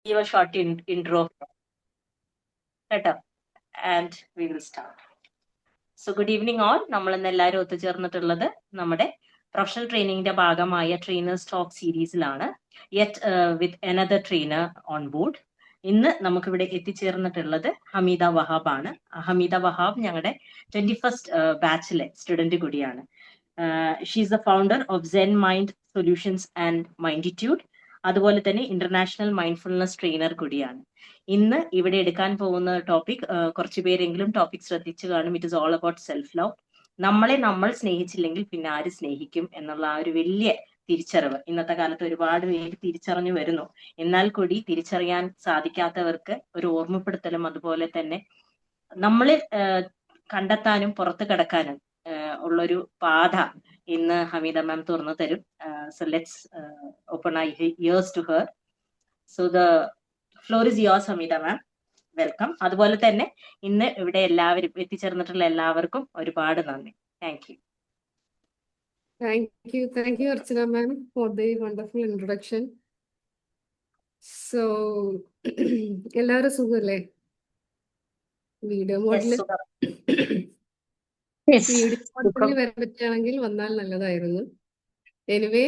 Give a short intro. Set up and we will start. So good evening all. നമ്മൾ ഇന്ന് എല്ലാവരും ഒത്തുചേർന്നിട്ടുള്ളത് നമ്മുടെ professional ട്രെയിനിങ്ങിന്റെ ഭാഗമായ ട്രെയിനേഴ്സ് ടോക്ക് സീരീസിലാണ്. Yet with another trainer on board. ഇന്ന് നമുക്കിവിടെ എത്തിച്ചേർന്നിട്ടുള്ളത് ഹമീദ വഹാബ് ആണ്. ഹമീദ വഹാബ് ഞങ്ങളുടെ 21st ബാച്ചിലെ സ്റ്റുഡന്റ് കൂടിയാണ്. She's the founder of Zen Mind Solutions and Minditude. അതുപോലെ തന്നെ ഇന്റർനാഷണൽ മൈൻഡ്ഫുൾനെസ് ട്രെയിനർ കൂടിയാണ്. ഇന്ന് ഇവിടെ എടുക്കാൻ പോകുന്ന ടോപ്പിക് കുറച്ചു പേരെങ്കിലും ടോപ്പിക് ശ്രദ്ധിച്ചു കാണും. It is all about self love. നമ്മളെ നമ്മൾ സ്നേഹിച്ചില്ലെങ്കിൽ പിന്നെ ആര് സ്നേഹിക്കും എന്നുള്ള ആ ഒരു വലിയ തിരിച്ചറിവ് ഇന്നത്തെ കാലത്ത് ഒരുപാട് പേര് തിരിച്ചറിഞ്ഞു വരുന്നു. എന്നാൽ കൂടി തിരിച്ചറിയാൻ സാധിക്കാത്തവർക്ക് ഒരു ഓർമ്മപ്പെടുത്തലും അതുപോലെ തന്നെ നമ്മളെ കണ്ടെത്താനും പുറത്തു കടക്കാനും ഉള്ളൊരു പാത ഇന്ന് ഹമീദ മാം തുറന്നു തരും. So let's open eye ears to her. So the floor is yours Hameeda ma'am. Welcome. അതുപോലെ തന്നെ ഇന്ന് ഇവിടെ എല്ലാവരും എത്തിച്ചേർന്നിട്ടുള്ള എല്ലാവർക്കും ഒരുപാട് നന്ദി. Thank you. Thank you, Archana ma'am, for the wonderful introduction. So, എല്ലാവരും സുഖല്ലേ? വീഡിയോ മോഡിൽ വരാൻ പറ്റുകയാണെങ്കിൽ വന്നാൽ നല്ലതായിരുന്നു. എനിവേ,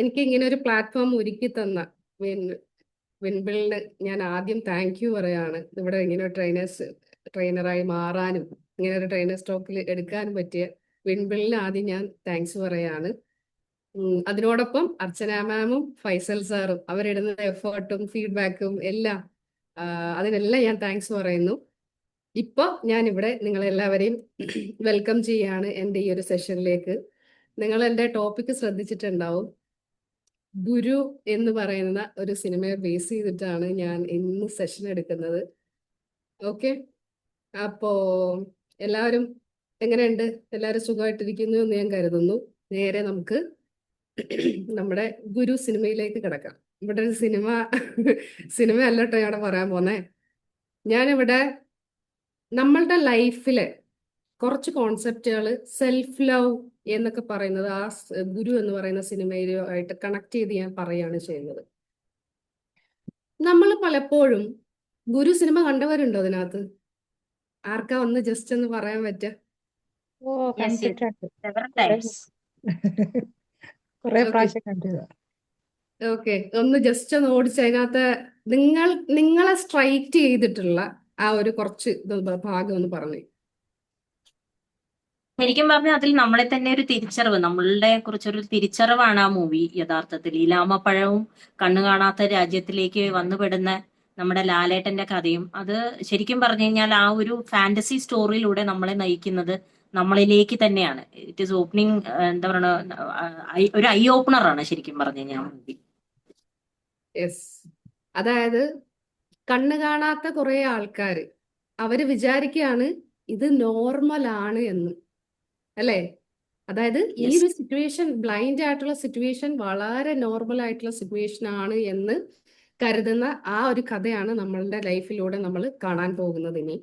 എനിക്ക് ഇങ്ങനെ ഒരു പ്ലാറ്റ്ഫോം ഒരുക്കി തന്ന വിൻബിളിന് ഞാൻ ആദ്യം താങ്ക് യു പറയാണ്. ഇവിടെ ഇങ്ങനെ ട്രെയിനറായി മാറാനും ഇങ്ങനെ ഒരു ട്രെയിനേഴ്സ് ടോക്കിൽ എടുക്കാനും പറ്റിയ വിൻബിളിന് ആദ്യം ഞാൻ താങ്ക്സ് പറയാണ്. അതിനോടൊപ്പം അർച്ചന മാമും ഫൈസൽ സാറും അവരിടുന്ന എഫേർട്ടും ഫീഡ്ബാക്കും എല്ലാം അതിനെല്ലാം ഞാൻ താങ്ക്സ് പറയുന്നു. ഇപ്പൊ ഞാൻ ഇവിടെ നിങ്ങളെല്ലാവരെയും വെൽക്കം ചെയ്യാണ് എൻ്റെ ഈ ഒരു സെഷനിലേക്ക്. നിങ്ങൾ എൻ്റെ ടോപ്പിക്ക് ശ്രദ്ധിച്ചിട്ടുണ്ടാവും. ഗുരു എന്ന് പറയുന്ന ഒരു സിനിമയെ ബേസ് ചെയ്തിട്ടാണ് ഞാൻ ഇന്ന് സെഷൻ എടുക്കുന്നത്. ഓക്കെ, അപ്പോ എല്ലാവരും എങ്ങനെയുണ്ട്? എല്ലാവരും സുഖമായിട്ടിരിക്കുന്നു എന്ന് ഞാൻ കരുതുന്നു. നേരെ നമുക്ക് നമ്മുടെ ഗുരു സിനിമയിലേക്ക് കിടക്കാം. ഇവിടെ ഒരു സിനിമ അല്ലട്ടോ ഞാൻ പറയാൻ പോന്നേ. ഞാനിവിടെ നമ്മളുടെ ലൈഫിലെ കുറച്ച് കോൺസെപ്റ്റുകൾ സെൽഫ് ലവ് എന്നൊക്കെ പറയുന്നത് ആ ഗുരു എന്ന് പറയുന്ന സിനിമയുമായിട്ട് കണക്ട് ചെയ്ത് ഞാൻ പറയുകയാണ് ചെയ്യുന്നത്. നമ്മൾ പലപ്പോഴും ഗുരു സിനിമ കണ്ടവരുണ്ടോ അതിനകത്ത്? ആർക്കാ ഒന്ന് ജസ്റ്റ് ഒന്ന് പറയാൻ പറ്റുക? ഓക്കെ, ഒന്ന് ജസ്റ്റ് ഒന്ന് ഓടിച്ച് അതിനകത്ത് നിങ്ങളെ സ്ട്രൈക്ക് ചെയ്തിട്ടുള്ള ആ ഒരു കുറച്ച് ഭാഗം ഒന്ന് പറഞ്ഞു. ശരിക്കും പറഞ്ഞാൽ അതിൽ നമ്മളെ തന്നെ ഒരു തിരിച്ചറിവ്, നമ്മളുടെ കുറിച്ചൊരു തിരിച്ചറിവാണ് ആ മൂവി യഥാർത്ഥത്തിൽ. ലീലാമ്മപ്പഴവും കണ്ണു കാണാത്ത രാജ്യത്തിലേക്ക് വന്നുപെടുന്ന നമ്മുടെ ലാലേട്ടന്റെ കഥയും അത് ശരിക്കും പറഞ്ഞു കഴിഞ്ഞാൽ ആ ഒരു ഫാന്റസി സ്റ്റോറിയിലൂടെ നമ്മളെ നയിക്കുന്നത് നമ്മളിലേക്ക് തന്നെയാണ്. ഇറ്റ് ഈസ് ഓപ്പണിംഗ്, എന്താ പറയുക, ഒരു ഐ ഓപ്പണർ ആണ് ശരിക്കും പറഞ്ഞു കഴിഞ്ഞാൽ മൂവി. യെസ്, അതായത് കണ്ണു കാണാത്ത കുറെ ആൾക്കാര് അവര് വിചാരിക്കുകയാണ് ഇത് നോർമൽ ആണ് എന്ന്, അല്ലേ? അതായത് ഈ ഒരു സിറ്റുവേഷൻ, ബ്ലൈൻഡ് ആയിട്ടുള്ള സിറ്റുവേഷൻ വളരെ നോർമൽ ആയിട്ടുള്ള സിറ്റുവേഷൻ ആണ് എന്ന് കരുതുന്ന ആ ഒരു കഥയാണ് നമ്മളുടെ ലൈഫിലൂടെ നമ്മൾ കാണാൻ പോകുന്നത് ഇനി.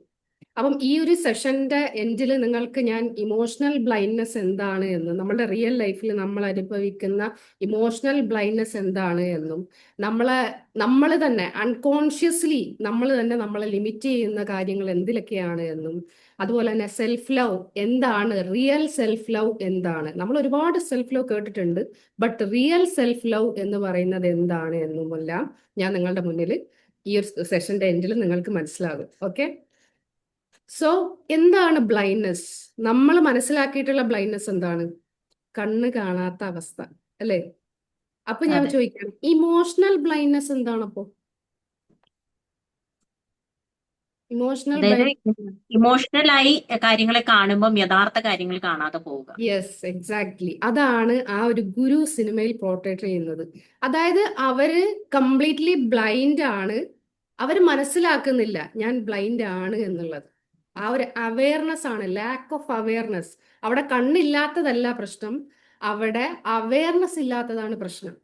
അപ്പം ഈ ഒരു സെഷന്റെ എൻഡിൽ നിങ്ങൾക്ക് ഞാൻ ഇമോഷണൽ ബ്ലൈൻഡ്നെസ് എന്താണ് എന്നും നമ്മളുടെ റിയൽ ലൈഫിൽ നമ്മൾ അനുഭവിക്കുന്ന ഇമോഷണൽ ബ്ലൈൻഡ്നെസ് എന്താണ് എന്നും നമ്മൾ തന്നെ അൺകോൺഷ്യസ്ലി നമ്മൾ തന്നെ നമ്മളെ ലിമിറ്റ് ചെയ്യുന്ന കാര്യങ്ങൾ എന്തിലൊക്കെയാണ് എന്നും, അതുപോലെ തന്നെ സെൽഫ് ലവ് എന്താണ്, റിയൽ സെൽഫ് ലവ് എന്താണ്. നമ്മൾ ഒരുപാട് സെൽഫ് ലവ് കേട്ടിട്ടുണ്ട്, ബട്ട് റിയൽ സെൽഫ് ലവ് എന്ന് പറയുന്നത് എന്താണ് എന്നുമെല്ലാം ഞാൻ നിങ്ങളുടെ മുന്നിൽ ഈ ഒരു സെഷന്റെ എൻഡിൽ നിങ്ങൾക്ക് മനസ്സിലാകും. ഓക്കെ, സോ എന്താണ് ബ്ലൈൻഡ്നെസ്? നമ്മൾ മനസ്സിലാക്കിയിട്ടുള്ള ബ്ലൈൻഡ്നെസ് എന്താണ്? കണ്ണ് കാണാത്ത അവസ്ഥ, അല്ലേ? അപ്പൊ ഞാൻ ചോദിക്കാം, ഇമോഷണൽ ബ്ലൈൻഡ്നെസ് എന്താണ്? അപ്പോ ഇമോഷണലായി കാര്യങ്ങളെ കാണുമ്പോൾ യഥാർത്ഥ കാര്യങ്ങൾ കാണാതെ പോവുക. Yes, exactly. അതാണ് ആ ഒരു ഗുരു സിനിമയിൽ പോർട്രേറ്റ് ചെയ്യുന്നത്. അതായത് അവര് കംപ്ലീറ്റ്ലി ബ്ലൈൻഡ് ആണ്, അവര് മനസ്സിലാക്കുന്നില്ല ഞാൻ ബ്ലൈൻഡ് ആണ് എന്നുള്ളത്. ആ ഒരു അവയർനെസ് ആണ്, ലാക്ക് ഓഫ് അവയർനെസ്. അവിടെ കണ്ണില്ലാത്തതല്ല പ്രശ്നം, അവിടെ അവയർനെസ് ഇല്ലാത്തതാണ് പ്രശ്നം.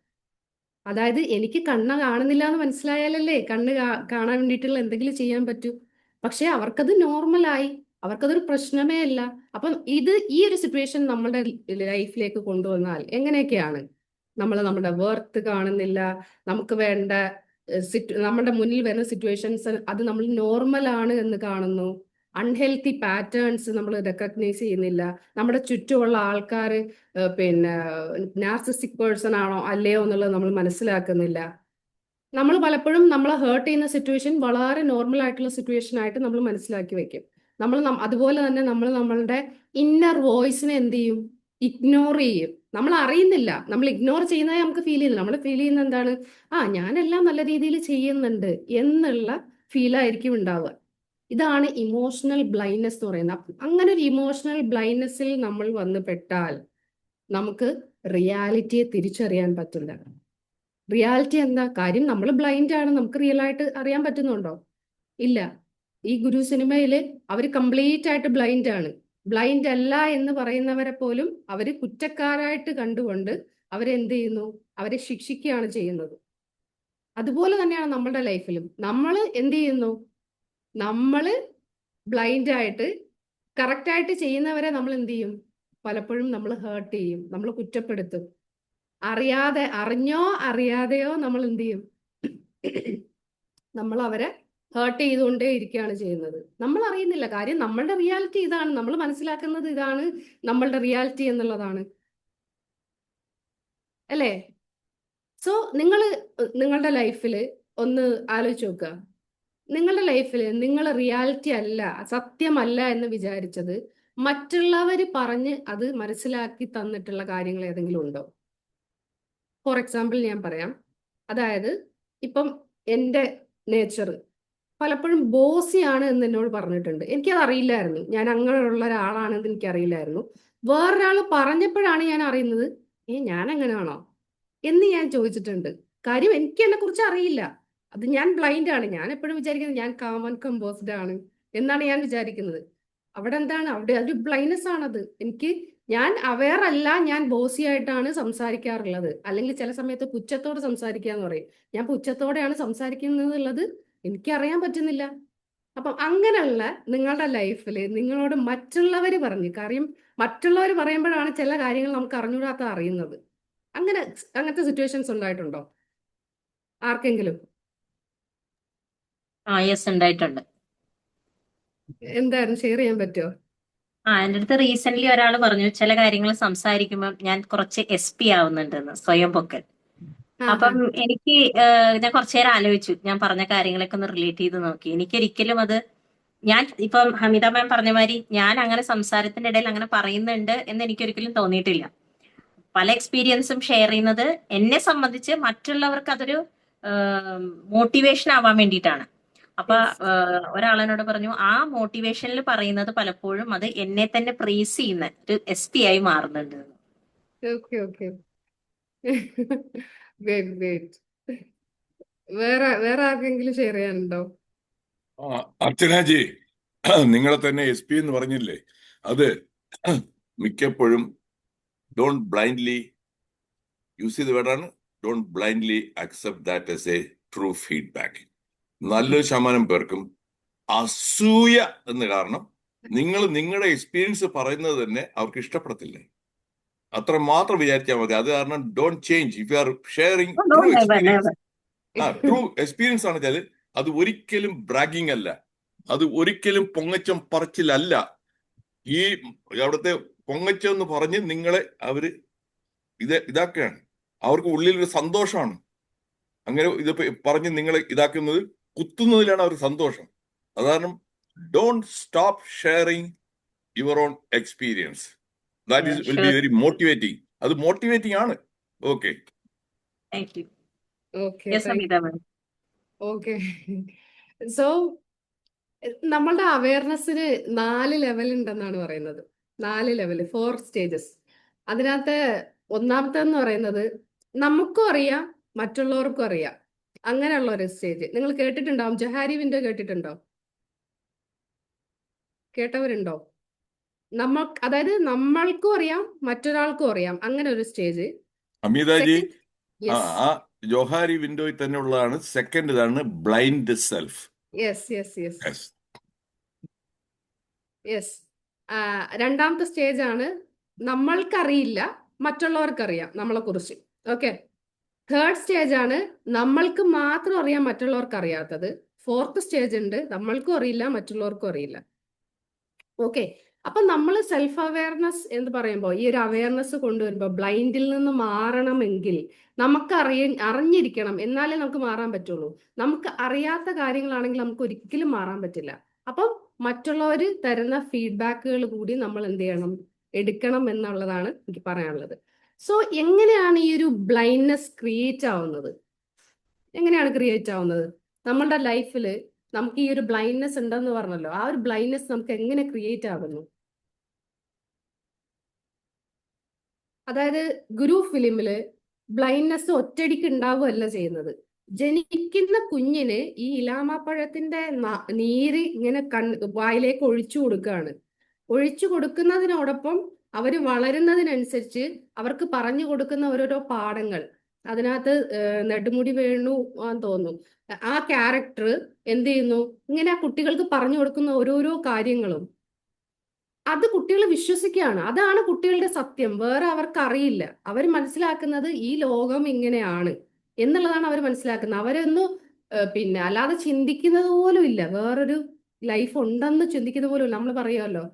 അതായത് എനിക്ക് കണ്ണ് കാണുന്നില്ല എന്ന് മനസ്സിലായാലല്ലേ കണ്ണ് കാണാൻ വേണ്ടിയിട്ടുള്ള എന്തെങ്കിലും ചെയ്യാൻ പറ്റൂ. പക്ഷെ അവർക്കത് നോർമലായി, അവർക്കതൊരു പ്രശ്നമേ അല്ല. അപ്പം ഈ ഒരു സിറ്റുവേഷൻ നമ്മുടെ ലൈഫിലേക്ക് കൊണ്ടുവന്നാൽ എങ്ങനെയൊക്കെയാണ്? നമ്മൾ നമ്മുടെ വർത്ത് കാണുന്നില്ല, നമുക്ക് വേണ്ട നമ്മുടെ മുന്നിൽ വരുന്ന സിറ്റുവേഷൻസ് അത് നമ്മൾ നോർമൽ ആണ് എന്ന് കാണുന്നു. അൺഹെൽത്തി പാറ്റേൺസ് നമ്മൾ റെക്കഗ്നൈസ് ചെയ്യുന്നില്ല. നമ്മുടെ ചുറ്റുമുള്ള ആൾക്കാർ പിന്നെ നാർസിസ്റ്റിക് പേഴ്സൺ ആണോ അല്ലയോ എന്നുള്ളത് നമ്മൾ മനസ്സിലാക്കുന്നില്ല. നമ്മൾ പലപ്പോഴും നമ്മളെ ഹേർട്ട് ചെയ്യുന്ന സിറ്റുവേഷൻ വളരെ നോർമൽ ആയിട്ടുള്ള സിറ്റുവേഷൻ ആയിട്ട് നമ്മൾ മനസ്സിലാക്കി വെക്കും. അതുപോലെ തന്നെ നമ്മൾ നമ്മളുടെ ഇന്നർ വോയിസിനെ എന്ത് ചെയ്യും? ഇഗ്നോർ ചെയ്യും. നമ്മൾ അറിയുന്നില്ല, നമ്മൾ ഇഗ്നോർ ചെയ്യുന്നതായി നമുക്ക് ഫീൽ ചെയ്യുന്നില്ല. നമ്മൾ ഫീൽ ചെയ്യുന്ന എന്താണ്? ഞാനെല്ലാം നല്ല രീതിയിൽ ചെയ്യുന്നുണ്ട് എന്നുള്ള ഫീലായിരിക്കും ഉണ്ടാവുക. ഇതാണ് ഇമോഷണൽ ബ്ലൈൻഡ്നെസ് എന്ന് പറയുന്നത്. അങ്ങനെ ഒരു ഇമോഷണൽ ബ്ലൈൻഡ്നെസ്സിൽ നമ്മൾ വന്ന് പെട്ടാൽ നമുക്ക് റിയാലിറ്റിയെ തിരിച്ചറിയാൻ പറ്റില്ല. റിയാലിറ്റി എന്താ കാര്യം? നമ്മൾ ബ്ലൈൻഡ് ആണ്. നമുക്ക് റിയൽ ആയിട്ട് അറിയാൻ പറ്റുന്നുണ്ടോ? ഇല്ല. ഈ ഗുരു സിനിമയിൽ അവർ കംപ്ലീറ്റ് ആയിട്ട് ബ്ലൈൻഡ് ആണ്. ബ്ലൈൻഡ് അല്ല എന്ന് പറയുന്നവരെ പോലും അവര് കുറ്റക്കാരായിട്ട് കണ്ടുകൊണ്ട് അവരെന്ത് ചെയ്യുന്നു? അവരെ ശിക്ഷിക്കുകയാണ് ചെയ്യുന്നത്. അതുപോലെ തന്നെയാണ് നമ്മളുടെ ലൈഫിലും. നമ്മൾ എന്ത് ചെയ്യുന്നു? നമ്മൾ ബ്ലൈൻഡ് ആയിട്ട് കറക്റ്റായിട്ട് ചെയ്യുന്നവരെ നമ്മൾ എന്ത് ചെയ്യും? പലപ്പോഴും നമ്മൾ ഹേർട്ട് ചെയ്യും, നമ്മൾ കുറ്റപ്പെടുത്തും. അറിഞ്ഞോ അറിയാതെയോ നമ്മൾ എന്ത് ചെയ്യും? നമ്മൾ അവരെ ഹേർട്ട് ചെയ്തുകൊണ്ടേ ഇരിക്കുകയാണ് ചെയ്യുന്നത്. നമ്മൾ അറിയുന്നില്ല. കാര്യം നമ്മളുടെ റിയാലിറ്റി ഇതാണ്. നമ്മൾ മനസ്സിലാക്കുന്നത് ഇതാണ് നമ്മളുടെ റിയാലിറ്റി എന്നുള്ളതാണ്, അല്ലേ? സോ നിങ്ങളുടെ ലൈഫിൽ ഒന്ന് ആലോചിച്ച് നോക്കുക. നിങ്ങളുടെ ലൈഫിൽ നിങ്ങൾ റിയാലിറ്റി അല്ല, സത്യമല്ല എന്ന് വിചാരിച്ചത് മറ്റുള്ളവർ പറഞ്ഞ് അത് മനസ്സിലാക്കി തന്നിട്ടുള്ള കാര്യങ്ങൾ ഏതെങ്കിലും ഉണ്ടോ? ഫോർ എക്സാമ്പിൾ ഞാൻ പറയാം. അതായത് ഇപ്പം എൻ്റെ നേച്ചർ പലപ്പോഴും ബോസിയാണ് എന്ന് എന്നോട് പറഞ്ഞിട്ടുണ്ട്. എനിക്കത് അറിയില്ലായിരുന്നു. ഞാൻ അങ്ങനെയുള്ള ഒരാളാണെന്ന് എനിക്കറിയില്ലായിരുന്നു. വേറൊരാൾ പറഞ്ഞപ്പോഴാണ് ഞാൻ അറിയുന്നത്, ഞാൻ അങ്ങനെയാണോ എന്ന് ഞാൻ ചോദിച്ചിട്ടുണ്ട്. കാര്യം എനിക്ക് എന്നെ കുറിച്ച് അറിയില്ല. അത് ഞാൻ ബ്ലൈൻഡ് ആണ്. ഞാൻ എപ്പോഴും വിചാരിക്കുന്നത് ഞാൻ കാം ആൻഡ് കമ്പോസ്ഡ് ആണ് എന്നാണ് ഞാൻ വിചാരിക്കുന്നത്. അവിടെ എന്താണ്? അവിടെ ഒരു ബ്ലൈൻഡ്നെസ് ആണത്. ഞാൻ അവെയർ അല്ല, ഞാൻ ബോസി ആയിട്ടാണ് സംസാരിക്കാറുള്ളത്. അല്ലെങ്കിൽ ചില സമയത്ത് പുച്ഛത്തോടെ സംസാരിക്കാന്ന് പറയും. ഞാൻ പുച്ഛത്തോടെയാണ് സംസാരിക്കുന്നത് എനിക്കറിയാൻ പറ്റുന്നില്ല. അപ്പം അങ്ങനെയുള്ള നിങ്ങളുടെ ലൈഫിൽ നിങ്ങളോട് മറ്റുള്ളവർ പറഞ്ഞു, കാര്യം മറ്റുള്ളവർ പറയുമ്പോഴാണ് ചില കാര്യങ്ങൾ നമുക്ക് അറിഞ്ഞൂടാത്ത അറിയുന്നത്. അങ്ങനത്തെ സിറ്റുവേഷൻസ് ഉണ്ടായിട്ടുണ്ടോ ആർക്കെങ്കിലും? യെസ്, ഉണ്ടായിട്ടുണ്ട്. എന്തായിരുന്നു, ഷെയർ ചെയ്യാൻ പറ്റുമോ? എൻ്റെ അടുത്ത് റീസെന്റ് ഒരാൾ പറഞ്ഞു ചില കാര്യങ്ങൾ സംസാരിക്കുമ്പോൾ ഞാൻ കുറച്ച് SP ആവുന്നുണ്ടെന്ന്, സ്വയം പൊക്കൽ. അപ്പം എനിക്ക് ഞാൻ കുറച്ചു നേരം ആലോചിച്ചു. ഞാൻ പറഞ്ഞ കാര്യങ്ങളൊക്കെ ഒന്ന് റിലേറ്റ് ചെയ്ത് നോക്കി. എനിക്കൊരിക്കലും അത് ഞാൻ ഇപ്പം ഹമീദ മാം പറഞ്ഞ മാതിരി ഞാൻ അങ്ങനെ സംസാരത്തിന്റെ ഇടയിൽ അങ്ങനെ പറയുന്നുണ്ട് എന്ന് എനിക്കൊരിക്കലും തോന്നിയിട്ടില്ല. പല എക്സ്പീരിയൻസും ഷെയർ ചെയ്യുന്നത് എന്നെ സംബന്ധിച്ച് മറ്റുള്ളവർക്ക് അതൊരു മോട്ടിവേഷൻ ആവാൻ വേണ്ടിയിട്ടാണ്. അപ്പൊ ഒരാളെന്നോട് പറഞ്ഞു, ആ മോട്ടിവേഷനിൽ പറയുന്നത് പലപ്പോഴും അത് എന്നെ തന്നെ പ്രേസ് ചെയ്യുന്ന ഒരു SP ആയി മാറുന്നുണ്ട്. വേറെ ആർക്കെങ്കിലും ഷെയർ ചെയ്യാനുണ്ടോ? അർച്ചനാജി, നിങ്ങളെ തന്നെ SP എന്ന് പറഞ്ഞില്ലേ, അത് മിക്കപ്പോഴും ഡോണ്ട് ബ്ലൈൻഡ്ലി യൂസ് ചെയ്ത വേർഡാണ്. Don't blindly accept that as a true feedback. നല്ലൊരു ശതമാനം പേർക്കും അസൂയ എന്ന് കാരണം നിങ്ങൾ നിങ്ങളുടെ എക്സ്പീരിയൻസ് പറയുന്നത് തന്നെ അവർക്ക് ഇഷ്ടപ്പെടത്തില്ല. അത്ര മാത്രം വിചാരിച്ചാൽ മതി. അത് കാരണം don't change. If you are sharing true experience, true experience ആണ് വെച്ചാൽ അത് ഒരിക്കലും ബ്രാഗിങ് അല്ല, അത് ഒരിക്കലും പൊങ്ങച്ചം പറച്ചിലല്ല. ഈ അവിടുത്തെ പൊങ്ങച്ചം എന്ന് പറഞ്ഞ് നിങ്ങളെ അവര് ഇതാക്കുകയാണ്. അവർക്ക് ഉള്ളിലൊരു സന്തോഷമാണ്. അങ്ങനെ ഇത് പറഞ്ഞ് നിങ്ങളെ ഇതാക്കുന്നത്, കുത്തുന്നതിലാണ് അവർ സന്തോഷം. അതാണ് don't stop sharing your own experience. That is will be very motivating. അത് മോട്ടിവേറ്റിംഗ് ആണ്. Okay, okay. സോ നമ്മളുടെ അവയർനെസ്സിന് 4 ലെവൽ ഉണ്ടെന്നാണ് പറയുന്നത്. 4 ലെവൽ, 4 സ്റ്റേജസ്. അതിനകത്ത് ഒന്നാമത്തെന്ന് പറയുന്നത് നമുക്കും അറിയാം മറ്റുള്ളവർക്കും അറിയാം, അങ്ങനെയുള്ള ഒരു സ്റ്റേജ്. നിങ്ങൾ കേട്ടിട്ടുണ്ടാവും, ജൊഹാരി വിൻഡോ കേട്ടിട്ടുണ്ടോ? കേട്ടവരുണ്ടോ? അതായത് നമ്മൾക്കും അറിയാം മറ്റൊരാൾക്കും അറിയാം, അങ്ങനെ ഒരു സ്റ്റേജ്. അമിതാജി, ആ ജോഹാരി വിൻഡോയിൽ തന്നെ ഉള്ളതാണ്. സെക്കൻഡ് ഇതാണ് ബ്ലൈൻഡ് സെൽഫ്. യെസ്. രണ്ടാമത്തെ സ്റ്റേജ് ആണ് നമ്മൾക്കറിയില്ല മറ്റുള്ളവർക്കറിയാം നമ്മളെ കുറിച്ച്. ഓക്കെ. തേർഡ് സ്റ്റേജ് ആണ് നമ്മൾക്ക് മാത്രം അറിയാം, മറ്റുള്ളവർക്ക് അറിയാത്തത്. ഫോർത്ത് സ്റ്റേജ് ഉണ്ട്, നമ്മൾക്കും അറിയില്ല മറ്റുള്ളവർക്കും അറിയില്ല. ഓക്കെ, അപ്പൊ നമ്മൾ സെൽഫ് അവയർനെസ് എന്ന് പറയുമ്പോൾ, ഈ ഒരു അവയർനെസ് കൊണ്ടുവരുമ്പോൾ ബ്ലൈൻഡിൽ നിന്ന് മാറണമെങ്കിൽ നമുക്ക് അറിഞ്ഞിരിക്കണം, എന്നാലേ നമുക്ക് മാറാൻ പറ്റുള്ളൂ. നമുക്ക് അറിയാത്ത കാര്യങ്ങളാണെങ്കിൽ നമുക്ക് ഒരിക്കലും മാറാൻ പറ്റില്ല. അപ്പം മറ്റുള്ളവർ തരുന്ന ഫീഡ്ബാക്കുകൾ കൂടി നമ്മൾ എന്ത് ചെയ്യണം, എടുക്കണം എന്നുള്ളതാണ് എനിക്ക് പറയാനുള്ളത്. സോ എങ്ങനെയാണ് ഈ ഒരു ബ്ലൈൻഡ്നെസ് ക്രിയേറ്റ് ആവുന്നത്? എങ്ങനെയാണ് ക്രിയേറ്റ് ആവുന്നത്? നമ്മളുടെ ലൈഫിൽ നമുക്ക് ഈ ഒരു ബ്ലൈൻഡ്നെസ് ഉണ്ടെന്ന് പറഞ്ഞല്ലോ, ആ ഒരു ബ്ലൈൻഡ്നെസ് നമുക്ക് എങ്ങനെ ക്രിയേറ്റ് ആകുന്നു? അതായത് ഗുരു ഫിലിമില് ബ്ലൈൻഡ്നെസ് ഒറ്റയടിക്ക് ഉണ്ടാവുകയല്ല ചെയ്യുന്നത്. ജനിക്കുന്ന കുഞ്ഞിന് ഈ ഇലാമാപ്പഴത്തിന്റെ നീര് ഇങ്ങനെ വായിലേക്ക് ഒഴിച്ചു കൊടുക്കുകയാണ്. ഒഴിച്ചു കൊടുക്കുന്നതിനോടൊപ്പം അവർ വളരുന്നതിനനുസരിച്ച് അവർക്ക് പറഞ്ഞു കൊടുക്കുന്ന ഓരോരോ പാഠങ്ങൾ, അതിനകത്ത് നെടുമുടി വേണു തോന്നുന്നു, ആ ക്യാരക്ടർ എന്ത് ചെയ്യുന്നു, ഇങ്ങനെ ആ കുട്ടികൾക്ക് പറഞ്ഞു കൊടുക്കുന്ന ഓരോരോ കാര്യങ്ങളും അത് കുട്ടികൾ വിശ്വസിക്കുകയാണ്. അതാണ് കുട്ടികളുടെ സത്യം. വേറെ അവർക്ക് അറിയില്ല. അവർ മനസ്സിലാക്കുന്നത് ഈ ലോകം ഇങ്ങനെയാണ് എന്നുള്ളതാണ് അവർ മനസ്സിലാക്കുന്നത്. അവരൊന്നും പിന്നെ അല്ലാതെ ചിന്തിക്കുന്നത് പോലും ഇല്ല, വേറൊരു ലൈഫ് ഉണ്ടെന്ന് ചിന്തിക്കുന്ന പോലും ഇല്ല. നമ്മൾ പറയുമല്ലോ,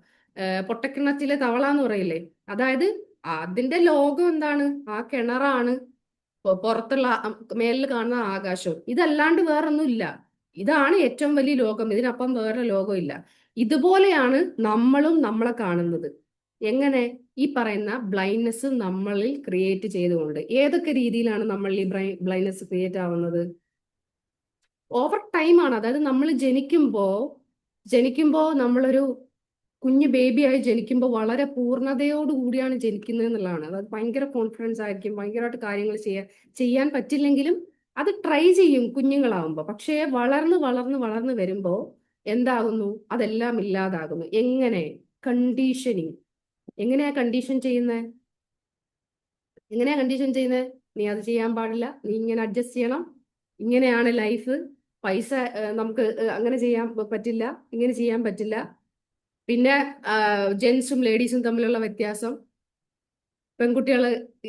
പൊട്ടക്കിണറ്റിലെ തവള എന്ന് പറയില്ലേ, അതായത് അതിന്റെ ലോകം എന്താണ്, ആ കിണറാണ്, പുറത്തുള്ള മേലിൽ കാണുന്ന ആകാശവും, ഇതല്ലാണ്ട് വേറൊന്നും ഇല്ല. ഇതാണ് ഏറ്റവും വലിയ ലോകം, ഇതിനപ്പം വേറെ ലോകം ഇല്ല. ഇതുപോലെയാണ് നമ്മളും നമ്മളെ കാണുന്നത്. എങ്ങനെ? ഈ പറയുന്ന ബ്ലൈൻഡ്നെസ് നമ്മളിൽ ക്രിയേറ്റ് ചെയ്തുകൊണ്ട്. ഏതൊക്കെ രീതിയിലാണ് നമ്മൾ ഈ ബ്ലൈൻഡ്നെസ് ക്രിയേറ്റ് ആവുന്നത്? ഓവർ ടൈം ആണ്. അതായത് നമ്മൾ ജനിക്കുമ്പോ നമ്മളൊരു കുഞ്ഞു ബേബിയായി ജനിക്കുമ്പോൾ വളരെ പൂർണ്ണതയോട് കൂടിയാണ് ജനിക്കുന്നത് എന്നുള്ളതാണ്. അതായത് ഭയങ്കര കോൺഫിഡൻസ് ആയിരിക്കും, ഭയങ്കരമായിട്ട് കാര്യങ്ങൾ ചെയ്യാൻ പറ്റില്ലെങ്കിലും അത് ട്രൈ ചെയ്യും കുഞ്ഞുങ്ങളാവുമ്പോൾ. പക്ഷേ വളർന്ന് വളർന്ന് വളർന്ന് വരുമ്പോൾ എന്താകുന്നു? അതെല്ലാം ഇല്ലാതാകുന്നു. എങ്ങനെ? കണ്ടീഷനിങ്. എങ്ങനെയാ കണ്ടീഷൻ ചെയ്യുന്നത്? നീ അത് ചെയ്യാൻ പാടില്ല, നീ ഇങ്ങനെ അഡ്ജസ്റ്റ് ചെയ്യണം, ഇങ്ങനെയാണ് ലൈഫ്, പൈസ നമുക്ക് അങ്ങനെ ചെയ്യാൻ പറ്റില്ല, ഇങ്ങനെ ചെയ്യാൻ പറ്റില്ല. പിന്നെ ജെൻസും ലേഡീസും തമ്മിലുള്ള വ്യത്യാസം, പെൺകുട്ടികൾ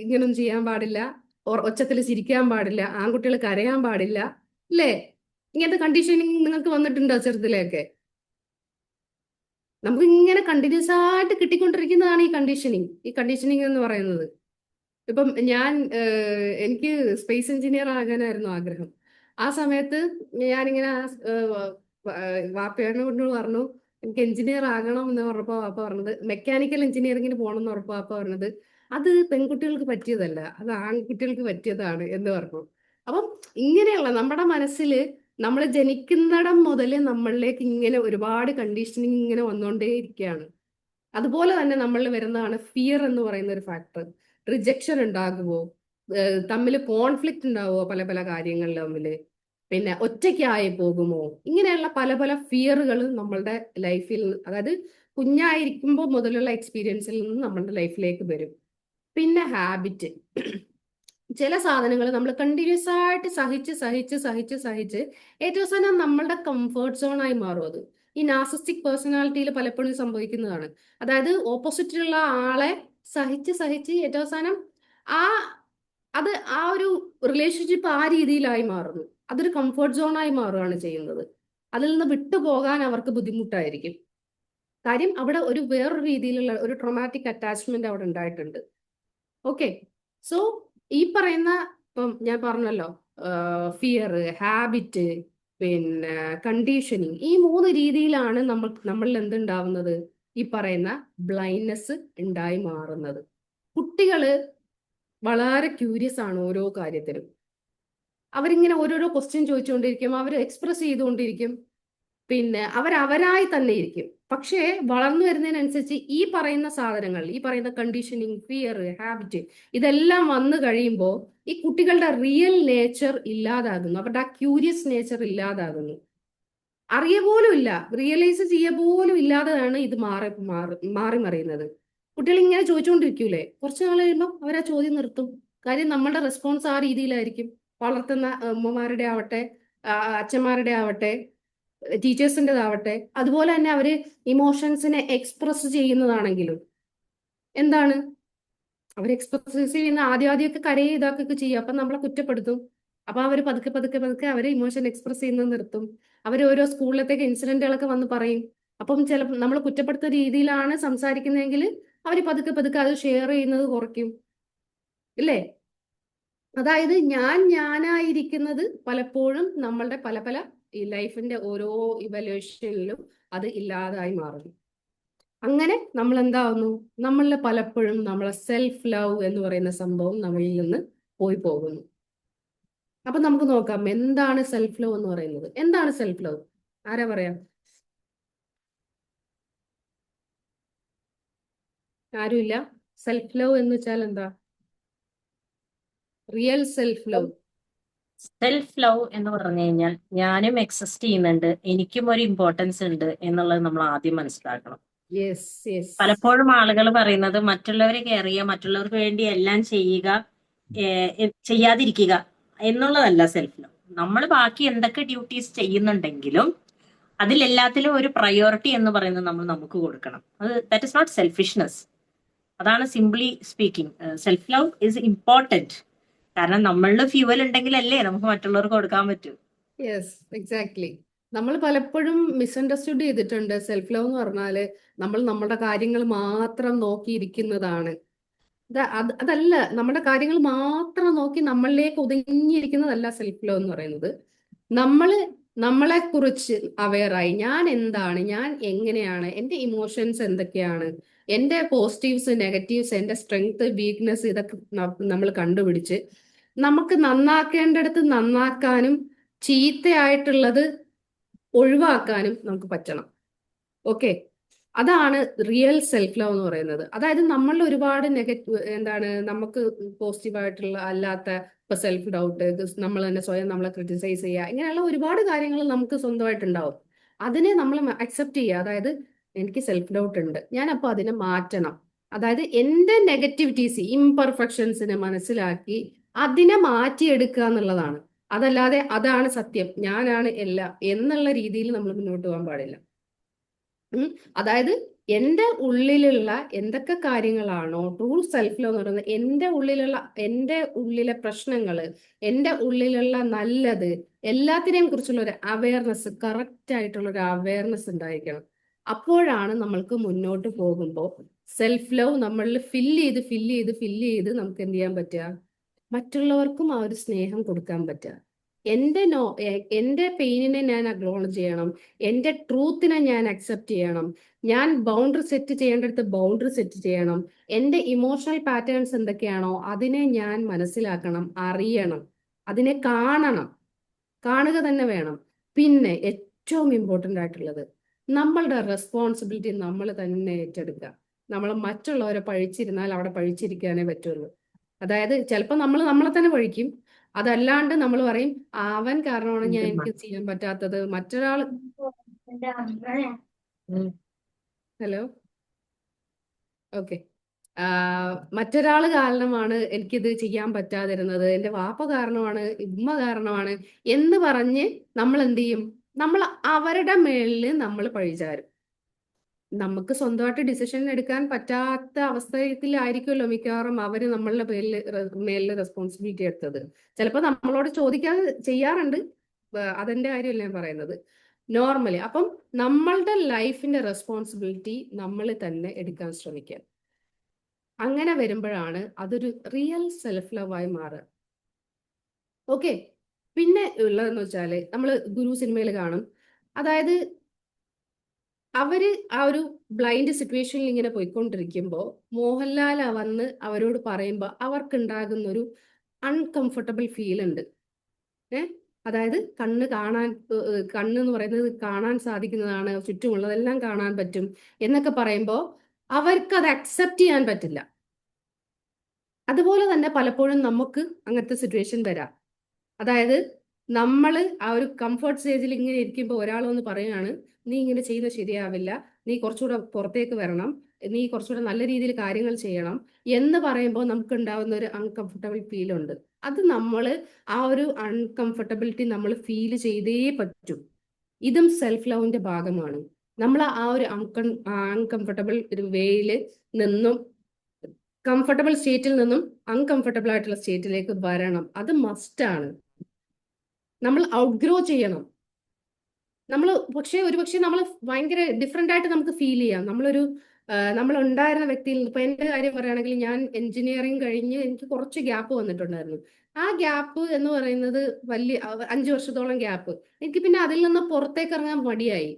ഇങ്ങനൊന്നും ചെയ്യാൻ പാടില്ല, ഒച്ചത്തിൽ ചിരിക്കാൻ പാടില്ല, ആൺകുട്ടികൾ കരയാൻ പാടില്ല, അല്ലേ? ഇങ്ങനത്തെ കണ്ടീഷനിങ് നിങ്ങൾക്ക് വന്നിട്ടുണ്ടോ ചെറുതിലേക്ക്? നമുക്ക് ഇങ്ങനെ കണ്ടിന്യൂസ് ആയിട്ട് കിട്ടിക്കൊണ്ടിരിക്കുന്നതാണ് ഈ കണ്ടീഷനിങ് എന്ന് പറയുന്നത്. ഇപ്പം എനിക്ക് സ്പേസ് എഞ്ചിനീയർ ആകാനായിരുന്നു ആഗ്രഹം. ആ സമയത്ത് ഞാനിങ്ങനെ വാപ്പയോട് പറഞ്ഞു എനിക്ക് എഞ്ചിനീയർ ആകണം എന്ന് പറഞ്ഞപ്പോൾ വാപ്പ പറഞ്ഞത്, മെക്കാനിക്കൽ എഞ്ചിനീയറിംഗിന് പോകണം എന്ന് പറഞ്ഞപ്പോൾ വാപ്പ പറഞ്ഞത് അത് പെൺകുട്ടികൾക്ക് പറ്റിയതല്ല, അത് ആൺകുട്ടികൾക്ക് പറ്റിയതാണ് എന്ന് പറഞ്ഞു. അപ്പം ഇങ്ങനെയുള്ള നമ്മുടെ മനസ്സിൽ നമ്മൾ ജനിക്കുന്നിടം മുതൽ നമ്മളിലേക്ക് ഇങ്ങനെ ഒരുപാട് കണ്ടീഷനിങ് ഇങ്ങനെ വന്നുകൊണ്ടേ ഇരിക്കുകയാണ്. അതുപോലെ തന്നെ നമ്മളിൽ വരുന്നതാണ് ഫിയർ എന്ന് പറയുന്ന ഒരു ഫാക്ടർ. റിജക്ഷൻ ഉണ്ടാകുമോ, തമ്മിൽ കോൺഫ്ലിക്റ്റ് ഉണ്ടാവുമോ പല പല കാര്യങ്ങളിൽ തമ്മിൽ, പിന്നെ ഒറ്റയ്ക്കായി പോകുമോ, ഇങ്ങനെയുള്ള പല പല ഫിയറുകൾ നമ്മളുടെ ലൈഫിൽ, അതായത് കുഞ്ഞായിരിക്കുമ്പോൾ മുതലുള്ള എക്സ്പീരിയൻസിൽ നിന്ന് നമ്മളുടെ ലൈഫിലേക്ക് വരും. പിന്നെ ഹാബിറ്റ്. ചില സാധനങ്ങൾ നമ്മൾ കണ്ടിന്യൂസ് ആയിട്ട് സഹിച്ച് ഏറ്റവും അവസാനം നമ്മളുടെ കംഫർട്ട് സോണായി മാറും. അത് ഈ നാർസിസ്റ്റിക് പേഴ്സണാലിറ്റിയിൽ പലപ്പോഴും സംഭവിക്കുന്നതാണ്. അതായത് ഓപ്പോസിറ്റിലുള്ള ആളെ സഹിച്ച് ഏറ്റവും അവസാനം ആ ഒരു റിലേഷൻഷിപ്പ് ആ രീതിയിലായി മാറുന്നു. അതൊരു കംഫർട്ട് സോണായി മാറുകയാണ് ചെയ്യുന്നത്. അതിൽ നിന്ന് വിട്ടുപോകാൻ അവർക്ക് ബുദ്ധിമുട്ടായിരിക്കും. കാര്യം അവിടെ വേറൊരു രീതിയിലുള്ള ഒരു ട്രോമാറ്റിക് അറ്റാച്ച്മെന്റ് അവിടെ ഉണ്ടായിട്ടുണ്ട്. ഓക്കെ, സോ ഈ പറയുന്ന ഇപ്പം ഞാൻ പറഞ്ഞല്ലോ, ഫിയർ, ഹാബിറ്റ്, പിന്നെ കണ്ടീഷനിങ്, ഈ 3 രീതിയിലാണ് നമ്മളിൽ എന്തുണ്ടാവുന്നത്? ഈ പറയുന്ന ബ്ലൈൻഡ്നെസ് ഉണ്ടായി മാറുന്നത്. കുട്ടികള് വളരെ ക്യൂരിയസ് ആണ് ഓരോ കാര്യത്തിലും. അവരിങ്ങനെ ഓരോരോ ക്വസ്റ്റ്യൻ ചോദിച്ചുകൊണ്ടിരിക്കും, അവർ എക്സ്പ്രസ് ചെയ്തുകൊണ്ടിരിക്കും, പിന്നെ അവരായി തന്നെ ഇരിക്കും. പക്ഷേ വളർന്നു വരുന്നതിനനുസരിച്ച് ഈ പറയുന്ന സാധനങ്ങൾ, ഈ പറയുന്ന കണ്ടീഷനിങ്, ഫിയർ, ഹാബിറ്റ്, ഇതെല്ലാം വന്നു കഴിയുമ്പോൾ ഈ കുട്ടികളുടെ റിയൽ നേച്ചർ ഇല്ലാതാകുന്നു. അവരുടെ ആ ക്യൂരിയസ് നേച്ചർ ഇല്ലാതാകുന്നു. പോലും ഇല്ല, റിയലൈസ് പോലും ഇല്ലാതെയാണ് ഇത് മാറി മറിയുന്നത്. കുട്ടികൾ ഇങ്ങനെ ചോദിച്ചുകൊണ്ടിരിക്കൂലേ, കുറച്ച് നാൾ കഴിയുമ്പോൾ അവരാ ചോദ്യം നിർത്തും. കാര്യം നമ്മളുടെ റെസ്പോൺസ് ആ രീതിയിലായിരിക്കും. വളർത്തുന്ന അമ്മമാരുടെ ആവട്ടെ, അച്ഛന്മാരുടെ ആവട്ടെ, ടീച്ചേഴ്സിൻ്റെതാവട്ടെ, അതുപോലെ തന്നെ അവര് ഇമോഷൻസിനെ എക്സ്പ്രസ് ചെയ്യുന്നതാണെങ്കിലും എന്താണ്, അവർ എക്സ്പ്രസ് ചെയ്യുന്ന ആദ്യമൊക്കെ കരയെ ഇതാക്കൊക്കെ ചെയ്യും. അപ്പൊ നമ്മളെ കുറ്റപ്പെടുത്തും. അപ്പൊ അവർ പതുക്കെ പതുക്കെ പതുക്കെ അവരെ ഇമോഷൻ എക്സ്പ്രസ് ചെയ്യുന്നത് നിർത്തും. അവർ ഓരോ സ്കൂളിലത്തേക്ക് ഇൻസിഡന്റുകളൊക്കെ വന്ന് പറയും. അപ്പം ചിലപ്പോൾ നമ്മൾ കുറ്റപ്പെടുത്തുന്ന രീതിയിലാണ് സംസാരിക്കുന്നതെങ്കിൽ അവർ പതുക്കെ പതുക്കെ അത് ഷെയർ ചെയ്യുന്നത് കുറയ്ക്കും. ഇല്ലേ? അതായത് ഞാനായിരിക്കുന്നത് പലപ്പോഴും നമ്മളുടെ പല പല ഈ ലൈഫിന്റെ ഓരോ ഇവല്യൂഷനിലും അത് ഇല്ലാതായി മാറുന്നു. അങ്ങനെ നമ്മൾ എന്താവുന്നു, നമ്മളിൽ പലപ്പോഴും നമ്മളെ സെൽഫ് ലവ് എന്ന് പറയുന്ന സംഭവം നമ്മളിൽ നിന്ന് പോയി പോകുന്നു. അപ്പൊ നമുക്ക് നോക്കാം എന്താണ് സെൽഫ് ലവ് എന്ന് പറയുന്നത്. എന്താണ് സെൽഫ് ലവ്? ആരാ പറയാ? ആരുമില്ല. സെൽഫ് ലവ് എന്ന് വെച്ചാൽ എന്താ? Real self love. Self love എന്ന് പറഞ്ഞു കഴിഞ്ഞാൽ ഞാനും എക്സിസ്റ്റ് ചെയ്യുന്നുണ്ട്, എനിക്കും ഒരു ഇമ്പോർട്ടൻസ് ഉണ്ട് എന്നുള്ളത് നമ്മൾ ആദ്യം മനസ്സിലാക്കണം. Yes yes. പലപ്പോഴും ആളുകൾ പറയുന്നത് മറ്റുള്ളവരെ കെയർ ചെയ്യുക, മറ്റുള്ളവർക്ക് വേണ്ടി എല്ലാം ചെയ്യുക, ചെയ്യാതിരിക്കുക എന്നുള്ളതല്ല സെൽഫ് ലവ്. നമ്മൾ ബാക്കി എന്തൊക്കെ ഡ്യൂട്ടീസ് ചെയ്യുന്നുണ്ടെങ്കിലും അതിലെല്ലാത്തിലും ഒരു പ്രയോറിറ്റി എന്ന് പറയുന്നത് നമ്മൾ നമുക്ക് കൊടുക്കണം. അത് ദാറ്റ് ഇസ് നോട്ട് സെൽഫിഷ്നെസ്. അതാണ് simply speaking. Self love is important. കാരണം നമ്മളുടെ ഫ്യൂവൽ ഉണ്ടെങ്കിലല്ലേ നമുക്ക് മറ്റുള്ളവർക്ക് കൊടുക്കാൻ പറ്റൂ. Yes, exactly. നമ്മൾ പലപ്പോഴും മിസ്അണ്ടർസ്റ്റുഡ് ചെയ്തിട്ടുണ്ട്. സെൽഫ് ലവ് എന്ന് പറഞ്ഞാല് നമ്മൾ നമ്മുടെ കാര്യങ്ങൾ മാത്രം നോക്കിയിരിക്കുന്നതാണ്. അതല്ല, നമ്മുടെ കാര്യങ്ങൾ മാത്രം നോക്കി നമ്മളിലേക്ക് ഒതുങ്ങിയിരിക്കുന്നതല്ല സെൽഫ് ലവ് എന്ന് പറയുന്നത്. നമ്മളെ കുറിച്ച് അവെയറായി, ഞാൻ എന്താണ്, ഞാൻ എങ്ങനെയാണ്, എൻ്റെ ഇമോഷൻസ് എന്തൊക്കെയാണ്, എൻ്റെ പോസിറ്റീവ്സ് നെഗറ്റീവ്സ്, എൻ്റെ സ്ട്രെങ്ത് വീക്ക്നെസ്, ഇതൊക്കെ നമ്മൾ കണ്ടുപിടിച്ച് നമുക്ക് നന്നാക്കേണ്ടടുത്ത് നന്നാക്കാനും ചീത്തയായിട്ടുള്ളത് ഒഴിവാക്കാനും നമുക്ക് പറ്റണം. ഓക്കെ, അതാണ് റിയൽ സെൽഫ് ലവ് എന്ന് പറയുന്നത്. അതായത് നമ്മളിൽ ഒരുപാട് നമുക്ക് പോസിറ്റീവായിട്ടുള്ള അല്ലാത്ത ഇപ്പൊ സെൽഫ് ഡൗട്ട്, നമ്മൾ തന്നെ സ്വയം നമ്മളെ ക്രിട്ടിസൈസ് ചെയ്യുക, ഇങ്ങനെയുള്ള ഒരുപാട് കാര്യങ്ങൾ നമുക്ക് സ്വന്തമായിട്ടുണ്ടാവും. അതിനെ നമ്മൾ അക്സെപ്റ്റ് ചെയ്യുക. അതായത് എനിക്ക് സെൽഫ് ഡൗട്ട് ഉണ്ട്, ഞാൻ അപ്പോൾ അതിനെ മാറ്റണം. അതായത് എൻ്റെ നെഗറ്റിവിറ്റീസ്, ഇംപെർഫെക്ഷൻസിനെ മനസ്സിലാക്കി അതിനെ മാറ്റിയെടുക്കുക എന്നുള്ളതാണ്. അതല്ലാതെ അതാണ് സത്യം, ഞാനാണ് എല്ലാം എന്നുള്ള രീതിയിൽ നമ്മൾ മുന്നോട്ട് പോകാൻ പാടില്ല. അതായത് എൻ്റെ ഉള്ളിലുള്ള എന്തൊക്കെ കാര്യങ്ങളാണോ ട്രൂ സെൽഫ് ലവ് എന്ന് പറയുന്നത്, എൻ്റെ ഉള്ളിലെ പ്രശ്നങ്ങള്, എൻ്റെ ഉള്ളിലുള്ള നല്ലത്, എല്ലാത്തിനെയും കുറിച്ചുള്ള ഒരു അവയർനെസ്, കറക്റ്റ് ആയിട്ടുള്ള ഒരു അവയർനെസ് ഉണ്ടായിരിക്കണം. അപ്പോഴാണ് നമ്മൾക്ക് മുന്നോട്ട് പോകുമ്പോൾ സെൽഫ് ലവ് നമ്മളിൽ ഫില്ല് ചെയ്ത് നമുക്ക് എന്ത് ചെയ്യാൻ പറ്റുക, മറ്റുള്ളവർക്കും ആ ഒരു സ്നേഹം കൊടുക്കാൻ പറ്റുക. എൻ്റെ പെയിനിനെ ഞാൻ അക്നോളജ് ചെയ്യണം, എൻ്റെ ട്രൂത്തിനെ ഞാൻ അക്സെപ്റ്റ് ചെയ്യണം, ഞാൻ ബൗണ്ടറി സെറ്റ് ചെയ്യേണ്ടടുത്ത് ബൗണ്ടറി സെറ്റ് ചെയ്യണം, എൻ്റെ ഇമോഷണൽ പാറ്റേൺസ് എന്തൊക്കെയാണോ അതിനെ ഞാൻ മനസ്സിലാക്കണം, അറിയണം, അതിനെ കാണുക തന്നെ വേണം. പിന്നെ ഏറ്റവും ഇമ്പോർട്ടൻ്റ് ആയിട്ടുള്ളത് നമ്മളുടെ റെസ്പോൺസിബിലിറ്റി നമ്മൾ തന്നെ ഏറ്റെടുക്കുക. നമ്മൾ മറ്റുള്ളവരെ പഴിച്ചിരുന്നാൽ അവിടെ പഴിച്ചിരിക്കാനേ പറ്റുള്ളൂ. അതായത് ചിലപ്പോൾ നമ്മളെ തന്നെ പഴിക്കും. അതല്ലാണ്ട് നമ്മൾ പറയും അവൻ കാരണമാണ് എനിക്ക് ചെയ്യാൻ പറ്റാത്തത്, മറ്റൊരാൾ ഹലോ ഓക്കെ മറ്റൊരാൾ കാരണമാണ് എനിക്കിത് ചെയ്യാൻ പറ്റാതിരുന്നത്, എൻ്റെ വാപ്പ കാരണമാണ്, ഉമ്മ കാരണമാണ് എന്ന് പറഞ്ഞ് നമ്മൾ എന്ത് ചെയ്യും, നമ്മൾ അവരുടെ മേളിൽ നമ്മൾ പഴിചാരും. നമുക്ക് സ്വന്തമായിട്ട് ഡിസിഷൻ എടുക്കാൻ പറ്റാത്ത അവസ്ഥയിലായിരിക്കുമല്ലോ മിക്കവാറും അവര് നമ്മളുടെ മേലിൽ റെസ്പോൺസിബിലിറ്റി എടുത്തത്. ചിലപ്പോൾ നമ്മളോട് ചോദിക്കാതെ ചെയ്യാറുണ്ട്, അതെന്റെ കാര്യമല്ല ഞാൻ പറയുന്നത്, നോർമലി. അപ്പം നമ്മളുടെ ലൈഫിന്റെ റെസ്പോൺസിബിലിറ്റി നമ്മൾ തന്നെ എടുക്കാൻ ശ്രമിക്കുക. അങ്ങനെ വരുമ്പോഴാണ് അതൊരു റിയൽ സെൽഫ് ലവ് ആയി മാറുക. ഓക്കെ, പിന്നെ ഉള്ളതെന്ന് വെച്ചാല് നമ്മൾ ഗുരു സിനിമയിൽ കാണും. അതായത് അവര് ആ ഒരു ബ്ലൈൻഡ് സിറ്റുവേഷനിൽ ഇങ്ങനെ പോയിക്കൊണ്ടിരിക്കുമ്പോൾ മോഹൻലാൽ വന്ന് അവരോട് പറയുമ്പോൾ അവർക്കുണ്ടാകുന്ന ഒരു അൺകംഫർട്ടബിൾ ഫീൽ ഉണ്ട്. അതായത് കണ്ണ് എന്ന് പറയുന്നത് കാണാൻ സാധിക്കുന്നതാണ്, ചുറ്റുമുള്ളതെല്ലാം കാണാൻ പറ്റും എന്നൊക്കെ പറയുമ്പോൾ അവർക്ക് അത് അക്സെപ്റ്റ് ചെയ്യാൻ പറ്റില്ല. അതുപോലെ തന്നെ പലപ്പോഴും നമുക്ക് അങ്ങനത്തെ സിറ്റുവേഷൻ വരാം. അതായത് നമ്മൾ ആ ഒരു കംഫർട്ട് സ്റ്റേജിൽ ഇങ്ങനെ ഇരിക്കുമ്പോൾ ഒരാൾ വന്ന് പറയുകയാണ്, നീ ഇങ്ങനെ ചെയ്യുന്നത് ശരിയാവില്ല, നീ കുറച്ചുകൂടെ പുറത്തേക്ക് വരണം, നീ കുറച്ചുകൂടെ നല്ല രീതിയിൽ കാര്യങ്ങൾ ചെയ്യണം എന്ന് പറയുമ്പോൾ നമുക്ക് ഉണ്ടാവുന്ന ഒരു അൺകംഫർട്ടബിൾ ഫീൽ ഉണ്ട്. അത് നമ്മൾ ആ ഒരു അൺകംഫർട്ടബിലിറ്റി നമ്മൾ ഫീൽ ചെയ്തേ പറ്റൂ. ഇതും സെൽഫ് ലവിന്റെ ഭാഗമാണ്. നമ്മൾ ആ ഒരു അൺകംഫർട്ടബിൾ ഒരു വേയിൽ നിന്നും കംഫർട്ടബിൾ സ്റ്റേറ്റിൽ നിന്നും അൺകംഫർട്ടബിൾ ആയിട്ടുള്ള സ്റ്റേറ്റിലേക്ക് വരണം. അത് മസ്റ്റാണ്. നമ്മൾ ഔട്ട്ഗ്രോ ചെയ്യണം. ഒരുപക്ഷെ നമ്മൾ ഭയങ്കര ഡിഫറെന്റ് ആയിട്ട് നമുക്ക് ഫീൽ ചെയ്യാം. നമ്മൾ ഉണ്ടായിരുന്ന വ്യക്തിയിൽ ഇപ്പൊ എന്റെ കാര്യം പറയുകയാണെങ്കിൽ, ഞാൻ എഞ്ചിനീയറിംഗ് കഴിഞ്ഞ് എനിക്ക് കുറച്ച് ഗ്യാപ്പ് വന്നിട്ടുണ്ടായിരുന്നു. ആ ഗ്യാപ്പ് എന്ന് പറയുന്നത് 5 വർഷത്തോളം ഗ്യാപ്പ്. എനിക്ക് പിന്നെ അതിൽ നിന്ന് പുറത്തേക്ക് ഇറങ്ങാൻ മടിയായി.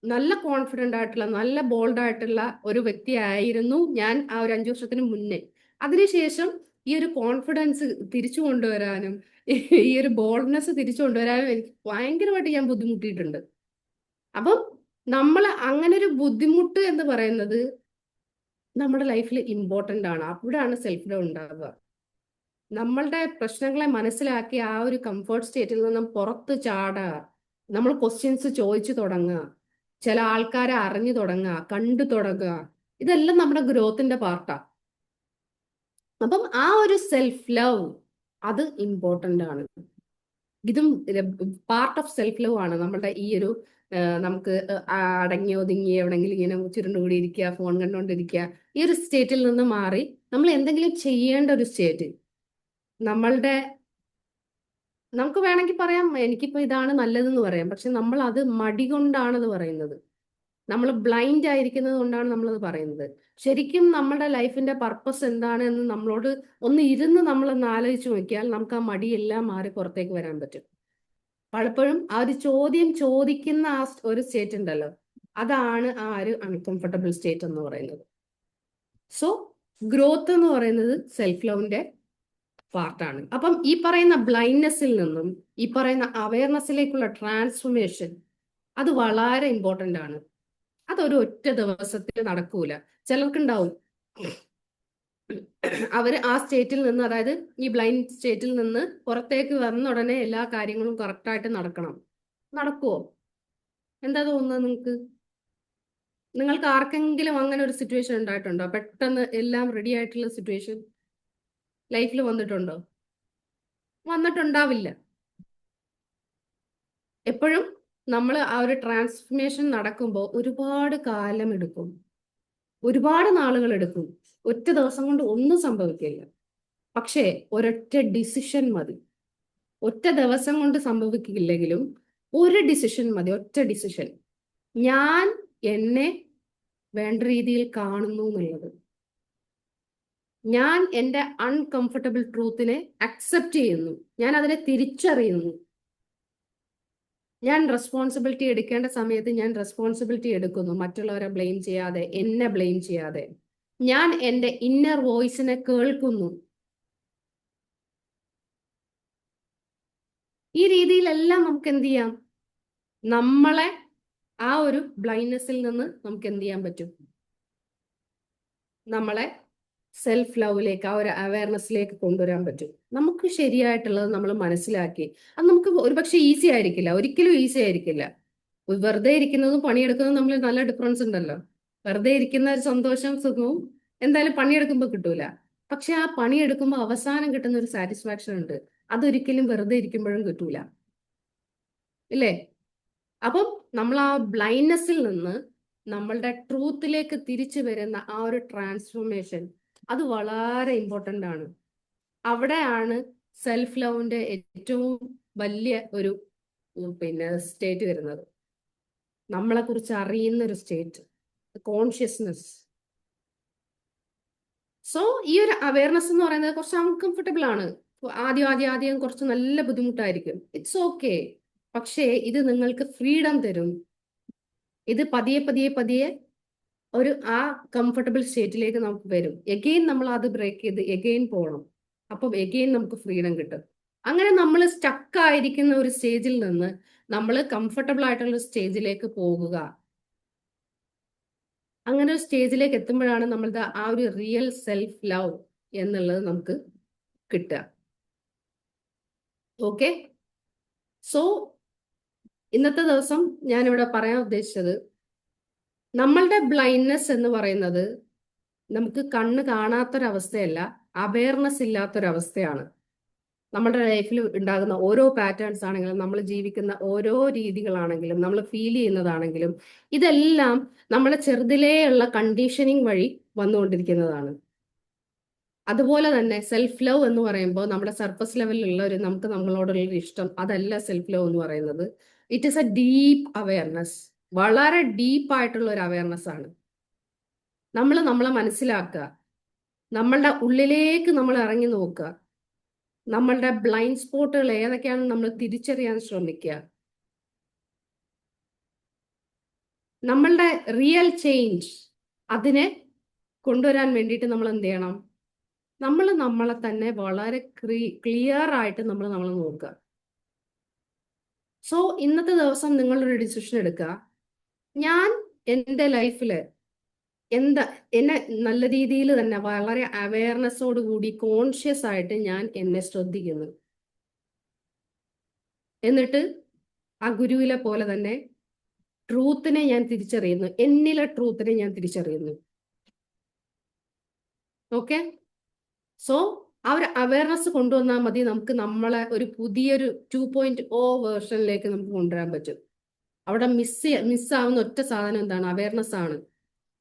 നല്ല കോൺഫിഡന്റ് ആയിട്ടുള്ള, നല്ല ബോൾഡ് ആയിട്ടുള്ള ഒരു വ്യക്തിയായിരുന്നു ഞാൻ ആ ഒരു 5 വർഷത്തിന് മുന്നേ. അതിനുശേഷം ഈ ഒരു കോൺഫിഡൻസ് തിരിച്ചു കൊണ്ടുവരാനും ഈ ഒരു ബോൾഡ്നെസ് തിരിച്ചു കൊണ്ടുവരാനും എനിക്ക് ഭയങ്കരമായിട്ട് ഞാൻ ബുദ്ധിമുട്ടിയിട്ടുണ്ട്. അപ്പം നമ്മൾ അങ്ങനെ ഒരു ബുദ്ധിമുട്ട് എന്ന് പറയുന്നത് നമ്മുടെ ലൈഫിൽ ഇമ്പോർട്ടൻ്റ് ആണ്. അവിടെയാണ് സെൽഫ് ലവ് ഉണ്ടാവുക. നമ്മളുടെ പ്രശ്നങ്ങളെ മനസ്സിലാക്കി ആ ഒരു കംഫർട്ട് സ്റ്റേറ്റിൽ നിന്നും പുറത്ത് ചാടുക, നമ്മൾ ക്വസ്റ്റ്യൻസ് ചോദിച്ചു തുടങ്ങുക, ചില ആൾക്കാരെ അറിഞ്ഞു തുടങ്ങുക, കണ്ടു തുടങ്ങുക, ഇതെല്ലാം നമ്മുടെ ഗ്രോത്തിന്റെ പാർട്ടാണ്. അപ്പം ആ ഒരു സെൽഫ് ലവ് അത് ഇമ്പോർട്ടൻ്റ് ആണ്. ഇതും പാർട്ട് ഓഫ് സെൽഫ് ലവ് ആണ്. നമ്മുടെ ഈ ഒരു നമുക്ക് അടങ്ങി ഒതുങ്ങി എവിടെങ്കിലും ഇങ്ങനെ ചുരുണ്ടുകൂടി ഇരിക്കുക, ഫോൺ കണ്ടുകൊണ്ടിരിക്കുക, ഈ ഒരു സ്റ്റേറ്റിൽ നിന്ന് മാറി നമ്മൾ എന്തെങ്കിലും ചെയ്യേണ്ട ഒരു സ്റ്റേറ്റ്. നമുക്ക് വേണമെങ്കിൽ പറയാം എനിക്കിപ്പോ ഇതാണ് നല്ലതെന്ന് പറയാം, പക്ഷെ നമ്മൾ അത് മടി കൊണ്ടാണത് പറയുന്നത്. നമ്മൾ ബ്ലൈൻഡ് ആയിരിക്കുന്നത് കൊണ്ടാണ് നമ്മളത് പറയുന്നത്. ശരിക്കും നമ്മുടെ ലൈഫിന്റെ പർപ്പസ് എന്താണ് എന്ന് നമ്മളോട് ഒന്ന് ഇരുന്ന് നമ്മളൊന്ന് ആലോചിച്ച് നോക്കിയാൽ നമുക്ക് ആ മടിയെല്ലാം മാറി പുറത്തേക്ക് വരാൻ പറ്റും. പലപ്പോഴും ആ ഒരു ചോദ്യം ചോദിക്കുന്ന ആ ഒരു സ്റ്റേറ്റ് ഉണ്ടല്ലോ, അതാണ് ആ ഒരു അൺകംഫർട്ടബിൾ സ്റ്റേറ്റ് എന്ന് പറയുന്നത്. സോ ഗ്രോത്ത് എന്ന് പറയുന്നത് സെൽഫ് ലവിന്റെ പാർട്ടാണ്. അപ്പം ഈ പറയുന്ന ബ്ലൈൻഡ്നെസ്സിൽ നിന്നും ഈ പറയുന്ന അവയർനെസ്സിലേക്കുള്ള ട്രാൻസ്ഫോർമേഷൻ അത് വളരെ ഇമ്പോർട്ടൻ്റ് ആണ്. അതൊരു ഒറ്റ ദിവസത്തിൽ നടക്കൂല. ചിലർക്കുണ്ടാവും അവർ ആ സ്റ്റേറ്റിൽ നിന്ന്, അതായത് ഈ ബ്ലൈൻഡ് സ്റ്റേറ്റിൽ നിന്ന് പുറത്തേക്ക് വന്ന ഉടനെ എല്ലാ കാര്യങ്ങളും കറക്റ്റായിട്ട് നടക്കണം. നടക്കുവോ? എന്താ തോന്നുന്നത് നിങ്ങൾക്ക് ആർക്കെങ്കിലും അങ്ങനെ ഒരു സിറ്റുവേഷൻ ഉണ്ടായിട്ടുണ്ടോ? പെട്ടെന്ന് എല്ലാം റെഡി ആയിട്ടുള്ള സിറ്റുവേഷൻ ലൈഫിൽ വന്നിട്ടുണ്ടോ? വന്നിട്ടുണ്ടാവില്ല. എപ്പോഴും നമ്മൾ ആ ഒരു ട്രാൻസ്ഫോർമേഷൻ നടക്കുമ്പോൾ ഒരുപാട് കാലം എടുക്കും, ഒരുപാട് നാളുകൾ എടുക്കും. ഒറ്റ ദിവസം കൊണ്ട് ഒന്നും സംഭവിക്കില്ല. പക്ഷേ ഒരൊറ്റ ഡിസിഷൻ മതി. ഒറ്റ ദിവസം കൊണ്ട് സംഭവിക്കില്ലെങ്കിലും ഒരു ഡിസിഷൻ മതി. ഒറ്റ ഡിസിഷൻ, ഞാൻ എന്നെ വേണ്ട രീതിയിൽ കാണുന്നു എന്നുള്ളത്. ഞാൻ എൻ്റെ അൺകംഫർട്ടബിൾ ട്രൂത്തിനെ അക്സെപ്റ്റ് ചെയ്യുന്നു, ഞാൻ അതിനെ തിരിച്ചറിയുന്നു. ഞാൻ റെസ്പോൺസിബിലിറ്റി എടുക്കേണ്ട സമയത്ത് ഞാൻ റെസ്പോൺസിബിലിറ്റി എടുക്കുന്നു, മറ്റുള്ളവരെ ബ്ലെയിം ചെയ്യാതെ, എന്നെ ബ്ലെയിം ചെയ്യാതെ. ഞാൻ എൻ്റെ ഇന്നർ വോയിസിനെ കേൾക്കുന്നു. ഈ രീതിയിലെല്ലാം നമുക്ക് എന്ത് ചെയ്യാം? നമ്മളെ ആ ഒരു ബ്ലൈൻഡ്നെസ്സിൽ നിന്ന് നമുക്ക് എന്ത് ചെയ്യാൻ പറ്റും? നമ്മളെ സെൽഫ് ലവിലേക്ക്, ആ ഒരു അവയർനെസ്സിലേക്ക് കൊണ്ടുവരാൻ പറ്റും. നമുക്ക് ശരിയായിട്ടുള്ളത് നമ്മൾ മനസ്സിലാക്കി, അത് നമുക്ക് ഒരുപക്ഷെ ഈസി ആയിരിക്കില്ല, ഒരിക്കലും ഈസി ആയിരിക്കില്ല. വെറുതെ ഇരിക്കുന്നതും പണിയെടുക്കുന്നതും തമ്മിൽ നല്ല ഡിഫറൻസ് ഉണ്ടല്ലോ. വെറുതെ ഇരിക്കുന്ന ഒരു സന്തോഷം സുഖവും എന്തായാലും പണിയെടുക്കുമ്പോൾ കിട്ടൂല. പക്ഷെ ആ പണിയെടുക്കുമ്പോൾ അവസാനം കിട്ടുന്ന ഒരു സാറ്റിസ്ഫാക്ഷൻ ഉണ്ട്, അതൊരിക്കലും വെറുതെ ഇരിക്കുമ്പോഴും കിട്ടൂല, ഇല്ലേ? അപ്പം നമ്മൾ ആ ബ്ലൈൻഡ്നെസ്സിൽ നിന്ന് നമ്മളുടെ ട്രൂത്തിലേക്ക് തിരിച്ചു വരുന്ന ആ ഒരു ട്രാൻസ്ഫോർമേഷൻ അത് വളരെ ഇമ്പോർട്ടൻ്റ് ആണ്. അവിടെയാണ് സെൽഫ് ലവിന്റെ ഏറ്റവും വലിയ ഒരു സ്റ്റേറ്റ് വരുന്നത്. നമ്മളെ കുറിച്ച് അറിയുന്ന ഒരു സ്റ്റേറ്റ്, കോൺഷ്യസ്നെസ്. സോ ഈ ഒരു അവയർനെസ് എന്ന് പറയുന്നത് കുറച്ച് അൺകംഫർട്ടബിൾ ആണ്. ആദ്യം കുറച്ച് നല്ല ബുദ്ധിമുട്ടായിരിക്കും. It's okay. പക്ഷേ ഇത് നിങ്ങൾക്ക് ഫ്രീഡം തരും. ഇത് പതിയെ ഒരു ആ കംഫർട്ടബിൾ സ്റ്റേറ്റിലേക്ക് നമുക്ക് വരും. എഗെയിൻ നമ്മൾ അത് ബ്രേക്ക് ചെയ്ത് എഗെയിൻ പോകണം. അപ്പം എഗെയിൻ നമുക്ക് ഫ്രീഡം കിട്ടും. അങ്ങനെ നമ്മൾ സ്റ്റക്ക് ആയിരിക്കുന്ന ഒരു സ്റ്റേജിൽ നിന്ന് നമ്മൾ കംഫർട്ടബിൾ ആയിട്ടുള്ള സ്റ്റേജിലേക്ക് പോകുക. അങ്ങനെ ഒരു സ്റ്റേജിലേക്ക് എത്തുമ്പോഴാണ് നമ്മളുടെ ആ ഒരു റിയൽ സെൽഫ് ലവ് എന്നുള്ളത് നമുക്ക് കിട്ടുക. ഓക്കെ, സോ ഇന്നത്തെ ദിവസം ഞാനിവിടെ പറയാൻ ഉദ്ദേശിച്ചത്, നമ്മളുടെ ബ്ലൈൻഡ്നെസ് എന്ന് പറയുന്നത് നമുക്ക് കണ്ണ് കാണാത്തൊരവസ്ഥയല്ല, അവയർനെസ് ഇല്ലാത്തൊരവസ്ഥയാണ്. നമ്മുടെ ലൈഫിൽ ഉണ്ടാകുന്ന ഓരോ പാറ്റേൺസ് ആണെങ്കിലും, നമ്മൾ ജീവിക്കുന്ന ഓരോ രീതികളാണെങ്കിലും, നമ്മൾ ഫീൽ ചെയ്യുന്നതാണെങ്കിലും, ഇതെല്ലാം നമ്മളെ ചെറുതിലേയുള്ള കണ്ടീഷനിങ് വഴി വന്നുകൊണ്ടിരിക്കുന്നതാണ്. അതുപോലെ തന്നെ സെൽഫ് ലവ് എന്ന് പറയുമ്പോൾ നമ്മുടെ സർഫസ് ലെവലിലുള്ള ഒരു നമുക്ക് നമ്മളോടുള്ള ഒരു ഇഷ്ടം, അതല്ല സെൽഫ് ലവ് എന്ന് പറയുന്നത്. It is A deep awareness. വളരെ ഡീപ്പ് ആയിട്ടുള്ള ഒരു അവയർനെസ് ആണ്. നമ്മൾ നമ്മളെ മനസ്സിലാക്കുക, നമ്മളുടെ ഉള്ളിലേക്ക് നമ്മൾ ഇറങ്ങി നോക്കുക, നമ്മളുടെ ബ്ലൈൻഡ് സ്പോട്ടുകൾ ഏതൊക്കെയാണെന്ന് നമ്മൾ തിരിച്ചറിയാൻ ശ്രമിക്കുക. നമ്മളുടെ റിയൽ ചേഞ്ച് അതിനെ കൊണ്ടുവരാൻ വേണ്ടിയിട്ട് നമ്മൾ എന്ത് ചെയ്യണം? നമ്മൾ നമ്മളെ തന്നെ വളരെ ക്ലിയർ ആയിട്ട് നമ്മൾ നോക്കുക. സോ ഇന്നത്തെ ദിവസം നിങ്ങളൊരു ഡിസിഷൻ എടുക്കുക. ഞാൻ എൻ്റെ ലൈഫിൽ എന്നെ നല്ല രീതിയിൽ തന്നെ വളരെ അവയർനെസ്സോട് കൂടി കോൺഷ്യസ് ആയിട്ട് ഞാൻ എന്നെ ശ്രദ്ധിക്കുന്നു. എന്നിട്ട് ആ ഗുരുവിലെ പോലെ തന്നെ ട്രൂത്തിനെ ഞാൻ തിരിച്ചറിയുന്നു, എന്നിലെ ട്രൂത്തിനെ ഞാൻ തിരിച്ചറിയുന്നു. ഓക്കെ, സോ ആ ഒരു അവയർനെസ് കൊണ്ടുവന്നാൽ മതി, നമുക്ക് നമ്മളെ ഒരു പുതിയൊരു 2.0 വേർഷനിലേക്ക് നമുക്ക് കൊണ്ടുവരാൻ പറ്റും. അവിടെ മിസ്സാവുന്ന ഒറ്റ സാധനം എന്താണ്? അവയർനെസ് ആണ്.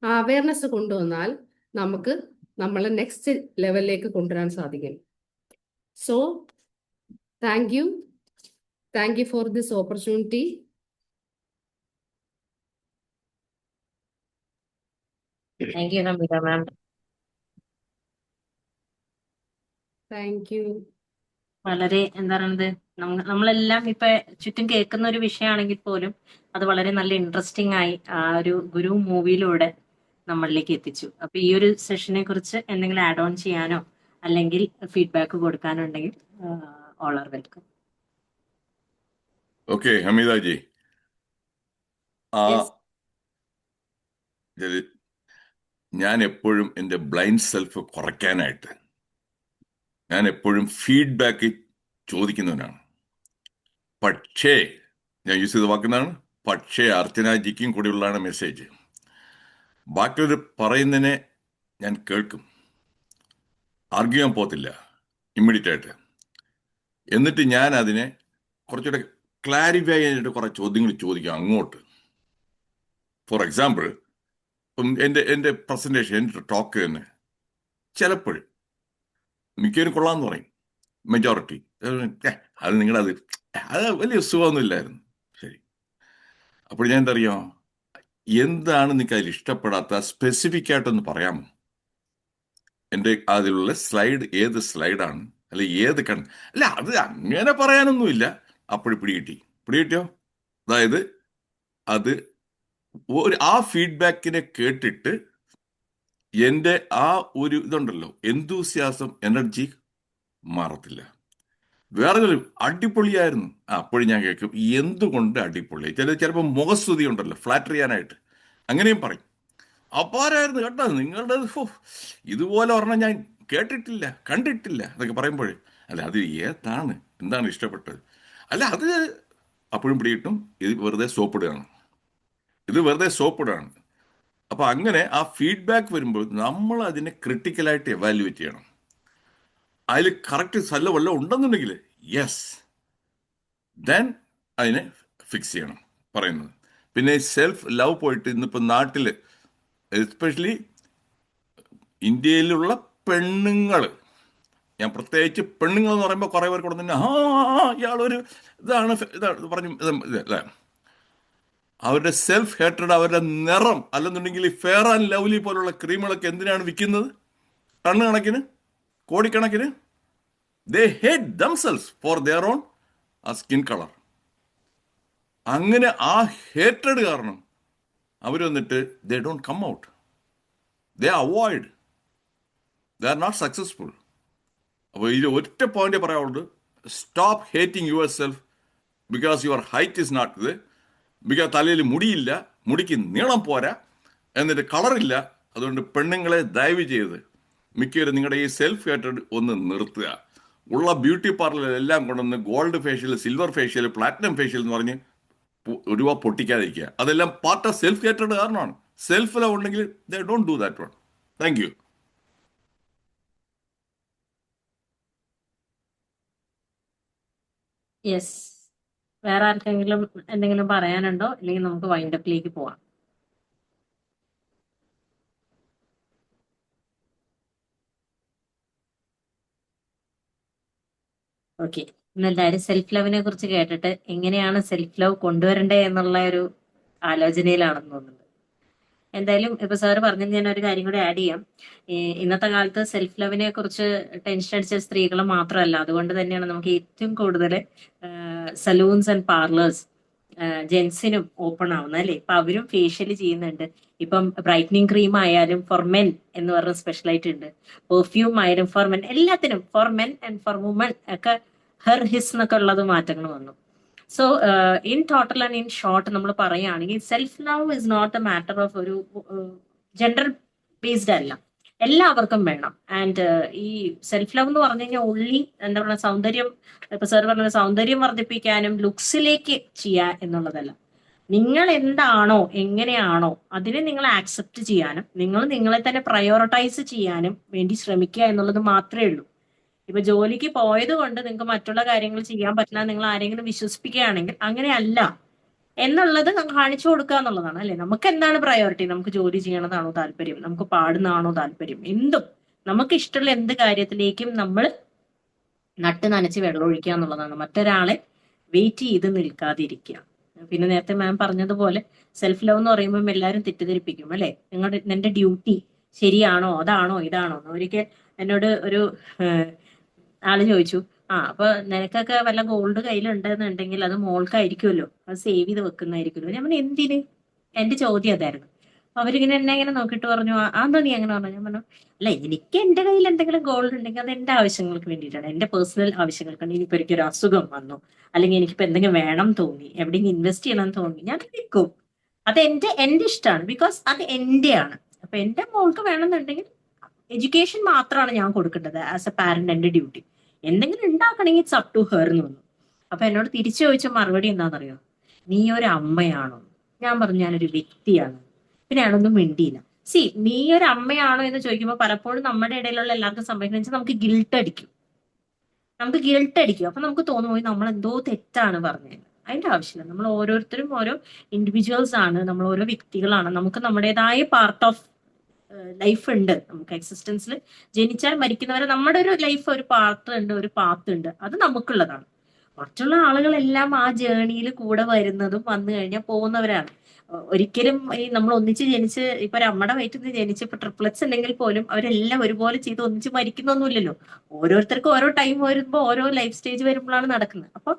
ആ അവയർനെസ് കൊണ്ടുവന്നാൽ നമുക്ക് നമ്മളെ നെക്സ്റ്റ് ലെവലിലേക്ക് കൊണ്ടുവരാൻ സാധിക്കും. So thank you for this opportunity. Thank you Hameeda ma'am. Thank you. വളരെ എന്താ പറയുന്നത്, നമ്മളെല്ലാം ഇപ്പൊ ചുറ്റും കേൾക്കുന്ന ഒരു വിഷയമാണെങ്കിൽ പോലും അത് വളരെ നല്ല ഇൻട്രസ്റ്റിംഗ് ആയി ആ ഒരു ഗുരു മൂവിയിലൂടെ നമ്മളിലേക്ക് എത്തിച്ചു. അപ്പൊ ഈ ഒരു സെഷനെ കുറിച്ച് എന്തെങ്കിലും ആഡ് ഓൺ ചെയ്യാനോ അല്ലെങ്കിൽ ഫീഡ്ബാക്ക് കൊടുക്കാനോ ഉണ്ടെങ്കിൽ all are welcome. Okay Hameeda ji, Yes. ഞാൻ എപ്പോഴും എൻ്റെ ബ്ലൈൻഡ് സെൽഫ് കുറയ്ക്കാനായിട്ട് ഞാൻ എപ്പോഴും ഫീഡ്ബാക്ക് ചോദിക്കുന്നവനാണ്. പക്ഷേ ഞാൻ യൂസ് ചെയ്ത് വാക്കുന്നതാണ്, പക്ഷേ അർച്ചനാജിക്കും കൂടിയുള്ളതാണ് മെസ്സേജ്. ബാക്കിയൊരു പറയുന്നതിനെ ഞാൻ കേൾക്കും, ആർഗ്യൂ ചെയ്യാൻ പോകത്തില്ല ഇമ്മീഡിയറ്റ് ആയിട്ട്. എന്നിട്ട് ഞാൻ അതിനെ കുറച്ചുകൂടെ ക്ലാരിഫൈ ചെയ്യാനായിട്ട് കുറേ ചോദ്യങ്ങൾ ചോദിക്കാം അങ്ങോട്ട്. ഫോർ എക്സാമ്പിൾ, ഇപ്പം എൻ്റെ പ്രസൻറ്റേഷൻ, എൻ്റെ ടോക്ക് തന്നെ ചിലപ്പോൾ മിക്കവരും കൊള്ളാമെന്ന് പറയും, മെജോറിറ്റി അത് നിങ്ങളത് വലിയ സുഖമൊന്നുമില്ലായിരുന്നു. ശരി, അപ്പോൾ ഞാൻ എന്താ അറിയാമോ, എന്താണ് നിങ്ങൾക്ക് അതിൽ ഇഷ്ടപ്പെടാത്ത സ്പെസിഫിക് ആയിട്ടൊന്ന് പറയാമോ? എൻ്റെ അതിലുള്ള സ്ലൈഡ് ഏത് സ്ലൈഡാണ്, അല്ലെ ഏത് അല്ല അത് അങ്ങനെ പറയാനൊന്നുമില്ല. അപ്പോൾ പിടികിട്ടിയോ? അതായത് അത് ആ ഫീഡ്ബാക്കിനെ കേട്ടിട്ട് എൻ്റെ ആ ഒരു ഇതുണ്ടല്ലോ, എന്തൂസിയാസം, എനർജി മാറത്തില്ല. വേറെ അടിപൊളിയായിരുന്നു, അപ്പോഴും ഞാൻ കേൾക്കും എന്തുകൊണ്ട് അടിപൊളി. ചിലപ്പോൾ മുഖസ്തുതി ഉണ്ടല്ലോ, ഫ്ലാറ്റർ ചെയ്യാനായിട്ട്, അങ്ങനെയും പറയും. അപ്പാരായിരുന്നു കേട്ടോ നിങ്ങളുടെ, ഇതുപോലെ ഒരെണ്ണം ഞാൻ കേട്ടിട്ടില്ല, കണ്ടിട്ടില്ല എന്നൊക്കെ പറയുമ്പോൾ, അല്ല അത് എന്താണ് ഇഷ്ടപ്പെട്ടത്? അല്ല അത് അപ്പോഴും പിടികിട്ടും, ഇത് വെറുതെ സോപ്പിടുകയാണ്. അപ്പൊ അങ്ങനെ ആ ഫീഡ്ബാക്ക് വരുമ്പോൾ നമ്മൾ അതിനെ ക്രിട്ടിക്കലായിട്ട് എവാലുവേറ്റ് ചെയ്യണം. അതിൽ കറക്റ്റ് വല്ലതും ഉണ്ടെന്നുണ്ടെങ്കിൽ യെസ്, ദെൻ അതിനെ ഫിക്സ് ചെയ്യണം പറയുന്നത്. പിന്നെ സെൽഫ് ലവ് പോയിട്ട് ഇന്നിപ്പോൾ നാട്ടിൽ എസ്പെഷ്യലി ഇന്ത്യയിലുള്ള പെണ്ണുങ്ങൾ, ഞാൻ പ്രത്യേകിച്ച് പെണ്ണുങ്ങൾ എന്ന് പറയുമ്പോൾ കുറേ പേർ കൊടുത്തിട്ട് ഇയാളൊരു ഇതാണ് പറഞ്ഞു ഇതല്ലേ, അവരുടെ സെൽഫ് ഹേറ്റഡ്, അവരുടെ നിറം, അല്ലെന്നുണ്ടെങ്കിൽ ഫെയർ ആൻഡ് ലവ്ലി പോലുള്ള ക്രീമുകളൊക്കെ എന്തിനാണ് വിൽക്കുന്നത്? ടണ്ണ് കണക്കിന്, കോടിക്കണക്കിന്. They hate themselves for their own skin colour. അങ്ങനെ ആ ഹേറ്റഡ് കാരണം അവർ വന്നിട്ട് they don't come out, they avoid, they are not successful. അപ്പോൾ ഇതിൽ ഒറ്റ പോയിന്റ് പറയാനുള്ളത്, stop hating yourself because your height is not ഇത്, ബിക്കോസ് തലയിൽ മുടിയില്ല, മുടിക്ക് നീളം പോരാ, എന്നിട്ട് കളറില്ല. അതുകൊണ്ട് പെണ്ണുങ്ങളെ ദയവ് ചെയ്ത് മിക്കവരും നിങ്ങളുടെ ഈ സെൽഫ് ഹേറ്റഡ് ഒന്ന് നിർത്തുക. ഉള്ള ബ്യൂട്ടി പാർലറിലെല്ലാം കൊണ്ടുവന്ന് gold facial, silver facial, platinum facial എന്ന് പറഞ്ഞ് രൂപ പൊട്ടിക്കാതിരിക്കുക. അതെല്ലാം പാർട്ട് ഓഫ് സെൽഫ് ഹേറ്റഡ് കാരണമാണ്. സെൽഫ് ലവ് ഉണ്ടെങ്കിൽ they don't do that one. Thank you. Yes, വേറെ ആർക്കെങ്കിലും എന്തെങ്കിലും പറയാനുണ്ടോ? അല്ലെങ്കിൽ നമുക്ക് വൈൻഡപ്പിലേക്ക് പോവാം. ഓക്കെ. ഇന്നെല്ലാവരും സെൽഫ് ലവിനെ കുറിച്ച് കേട്ടിട്ട് എങ്ങനെയാണ് സെൽഫ് ലവ് കൊണ്ടുവരണ്ടേ എന്നുള്ള ഒരു ആലോചനയിലാണെന്ന് തോന്നുന്നത്. എന്തായാലും ഇപ്പൊ സാറ് പറഞ്ഞത് ഞാൻ ഒരു കാര്യം കൂടി ആഡ് ചെയ്യാം. ഇന്നത്തെ കാലത്ത് സെൽഫ് ലവിനെ കുറിച്ച് ടെൻഷൻ അടിച്ച സ്ത്രീകൾ മാത്രമല്ല, അതുകൊണ്ട് തന്നെയാണ് നമുക്ക് ഏറ്റവും കൂടുതൽ സലൂൺസ് ആൻഡ് പാർലേഴ്സ് ജെൻസിനും ഓപ്പൺ ആവുന്നത് അല്ലേ. ഇപ്പൊ അവരും ഫേഷ്യൽ ചെയ്യുന്നുണ്ട്. ഇപ്പം ബ്രൈറ്റനിങ് ക്രീം ആയാലും ഫോർ മെൻ എന്ന് പറഞ്ഞ സ്പെഷ്യലായിട്ട് ഉണ്ട്. പെർഫ്യൂം ആയാലും ഫോർ മെൻ, എല്ലാത്തിനും for men and for woman ഒക്കെ ഹെർ ഹിസ് എന്നൊക്കെ ഉള്ളത് മാറ്റങ്ങൾ വന്നു. So in total and in short നമ്മൾ പറയുകയാണെങ്കിൽ self love is not a matter of ഒരു ജെൻഡർ ബേസ്ഡ് അല്ല, എല്ലാവർക്കും വേണം. ആൻഡ് ഈ സെൽഫ് ലവ് എന്ന് പറഞ്ഞു കഴിഞ്ഞാൽ ഉള്ളി എന്താ പറയുക, സൗന്ദര്യം, ഇപ്പൊ സാർ പറഞ്ഞ സൗന്ദര്യം വർദ്ധിപ്പിക്കാനും ലുക്സിലേക്ക് ചെയ്യുക എന്നുള്ളതല്ല. നിങ്ങൾ എന്താണോ എങ്ങനെയാണോ അതിനെ നിങ്ങൾ ആക്സെപ്റ്റ് ചെയ്യാനും നിങ്ങൾ നിങ്ങളെ തന്നെ പ്രയോറിറ്റൈസ് ചെയ്യാനും വേണ്ടി ശ്രമിക്കുക എന്നുള്ളത് മാത്രമേ ഉള്ളൂ. ഇപ്പൊ ജോലിക്ക് പോയത് കൊണ്ട് നിങ്ങൾക്ക് മറ്റുള്ള കാര്യങ്ങൾ ചെയ്യാൻ പറ്റില്ല നിങ്ങൾ ആരെങ്കിലും വിശ്വസിപ്പിക്കുകയാണെങ്കിൽ അങ്ങനെയല്ല എന്നുള്ളത് കാണിച്ചു കൊടുക്കുക എന്നുള്ളതാണ് അല്ലെ. നമുക്ക് എന്താണ് പ്രയോറിറ്റി? നമുക്ക് ജോലി ചെയ്യണതാണോ താല്പര്യം, നമുക്ക് പാടുന്നതാണോ താല്പര്യം, എന്തും നമുക്ക് ഇഷ്ടമുള്ള എന്ത് കാര്യത്തിലേക്കും നമ്മൾ നട്ട് നനച്ച് വെള്ളം ഒഴിക്കുക എന്നുള്ളതാണ്. മറ്റൊരാളെ വെയിറ്റ് ചെയ്ത് നിൽക്കാതിരിക്കുക. പിന്നെ നേരത്തെ മാം പറഞ്ഞതുപോലെ സെൽഫ് ലവ് എന്ന് പറയുമ്പോൾ എല്ലാവരും തെറ്റിദ്ധരിപ്പിക്കും അല്ലെ. നിന്റെ ഡ്യൂട്ടി ശരിയാണോ, അതാണോ ഇതാണോ എന്ന്. ഒരിക്കൽ എന്നോട് ഒരു ആള് ചോദിച്ചു, അപ്പൊ നിനക്കൊക്കെ വല്ല ഗോൾഡ് കയ്യിലുണ്ടെന്നുണ്ടെങ്കിൽ അത് മോൾക്കായിരിക്കുമല്ലോ, അത് സേവ് ചെയ്ത് വെക്കുന്നതായിരിക്കുമല്ലോ. ഞാൻ പറഞ്ഞു എന്തിന്? എന്റെ ചോദ്യം അതായിരുന്നു. അപ്പൊ അവരിങ്ങനെ എന്നെ ഇങ്ങനെ നോക്കിയിട്ട് പറഞ്ഞു, എന്താ നീ അങ്ങനെ പറഞ്ഞു? ഞാൻ പറഞ്ഞു, അല്ല എനിക്ക് എന്റെ കയ്യിൽ എന്തെങ്കിലും ഗോൾഡ് ഉണ്ടെങ്കിൽ അത് എന്റെ ആവശ്യങ്ങൾക്ക് വേണ്ടിയിട്ടാണ്, എന്റെ പേഴ്സണൽ ആവശ്യങ്ങൾക്കാണ്. ഇനിയിപ്പോ എനിക്കൊരു അസുഖം വന്നു, അല്ലെങ്കിൽ എനിക്കിപ്പോ എന്തെങ്കിലും വേണം തോന്നി, എവിടെയെങ്കിലും ഇൻവെസ്റ്റ് ചെയ്യണം തോന്നി, ഞാൻ വിൽക്കും. അത് എന്റെ ഇഷ്ടമാണ്, ബിക്കോസ് അത് എന്റെയാണ്. അപ്പൊ എന്റെ മോൾക്ക് വേണമെന്നുണ്ടെങ്കിൽ എഡ്യൂക്കേഷൻ മാത്രമാണ് ഞാൻ കൊടുക്കേണ്ടത് ആസ് എ പാരന്റ്, എന്റെ ഡ്യൂട്ടി. എന്തെങ്കിലും ഉണ്ടാക്കണമെങ്കിൽ ഇറ്റ്സ് അപ് ടു ഹെർ എന്ന് പറഞ്ഞു. അപ്പൊ എന്നോട് തിരിച്ചു ചോദിച്ച മറുപടി എന്താണെന്നറിയോ? നീ ഒരു അമ്മയാണോ? ഞാൻ പറഞ്ഞു ഞാനൊരു വ്യക്തിയാണ്. പിന്നെ അയാളൊന്നും മിണ്ടിയില്ല. സി, നീ ഒരു അമ്മയാണോ എന്ന് ചോദിക്കുമ്പോൾ പലപ്പോഴും നമ്മുടെ ഇടയിലുള്ള എല്ലാവർക്കും സംഭവിക്കുന്നത് വെച്ചാൽ നമുക്ക് ഗിൽട്ട് അടിക്കും. അപ്പൊ നമുക്ക് തോന്നുപോയി നമ്മൾ എന്തോ തെറ്റാണ് പറഞ്ഞത്. അതിന്റെ ആവശ്യമില്ല. നമ്മൾ ഓരോരുത്തരും ഓരോ ഇൻഡിവിജ്വൽസ് ആണ്, നമ്മൾ ഓരോ വ്യക്തികളാണ്. നമുക്ക് നമ്മുടേതായ പാർട്ട് ഓഫ് ലൈഫ് ഉണ്ട്. നമുക്ക് എക്സിസ്റ്റൻസിൽ ജനിച്ചാൽ മരിക്കുന്നവരെ നമ്മുടെ ഒരു ലൈഫ്, ഒരു പാർട്ട് ഉണ്ട്, ഒരു പാത്ത് ഉണ്ട്, അത് നമുക്കുള്ളതാണ്. മറ്റുള്ള ആളുകളെല്ലാം ആ ജേണിയിൽ കൂടെ വരുന്നതും വന്നു കഴിഞ്ഞാൽ പോകുന്നവരാണ്. ഒരിക്കലും ഈ നമ്മൾ ഒന്നിച്ച് ജനിച്ച് ഇപ്പൊ ഒരു അമ്മയുടെ വയറ്റിൽ നിന്ന് ജനിച്ച് ഇപ്പൊ ട്രിപ്ലറ്റ്സ് ഉണ്ടെങ്കിൽ പോലും അവരെല്ലാം ഒരുപോലെ ചെയ്ത് ഒന്നിച്ച് മരിക്കുന്നൊന്നുമില്ലല്ലോ. ഓരോരുത്തർക്കും ഓരോ ടൈം വരുമ്പോൾ ഓരോ ലൈഫ് സ്റ്റേജ് വരുമ്പോഴാണ് നടക്കുന്നത്. അപ്പൊ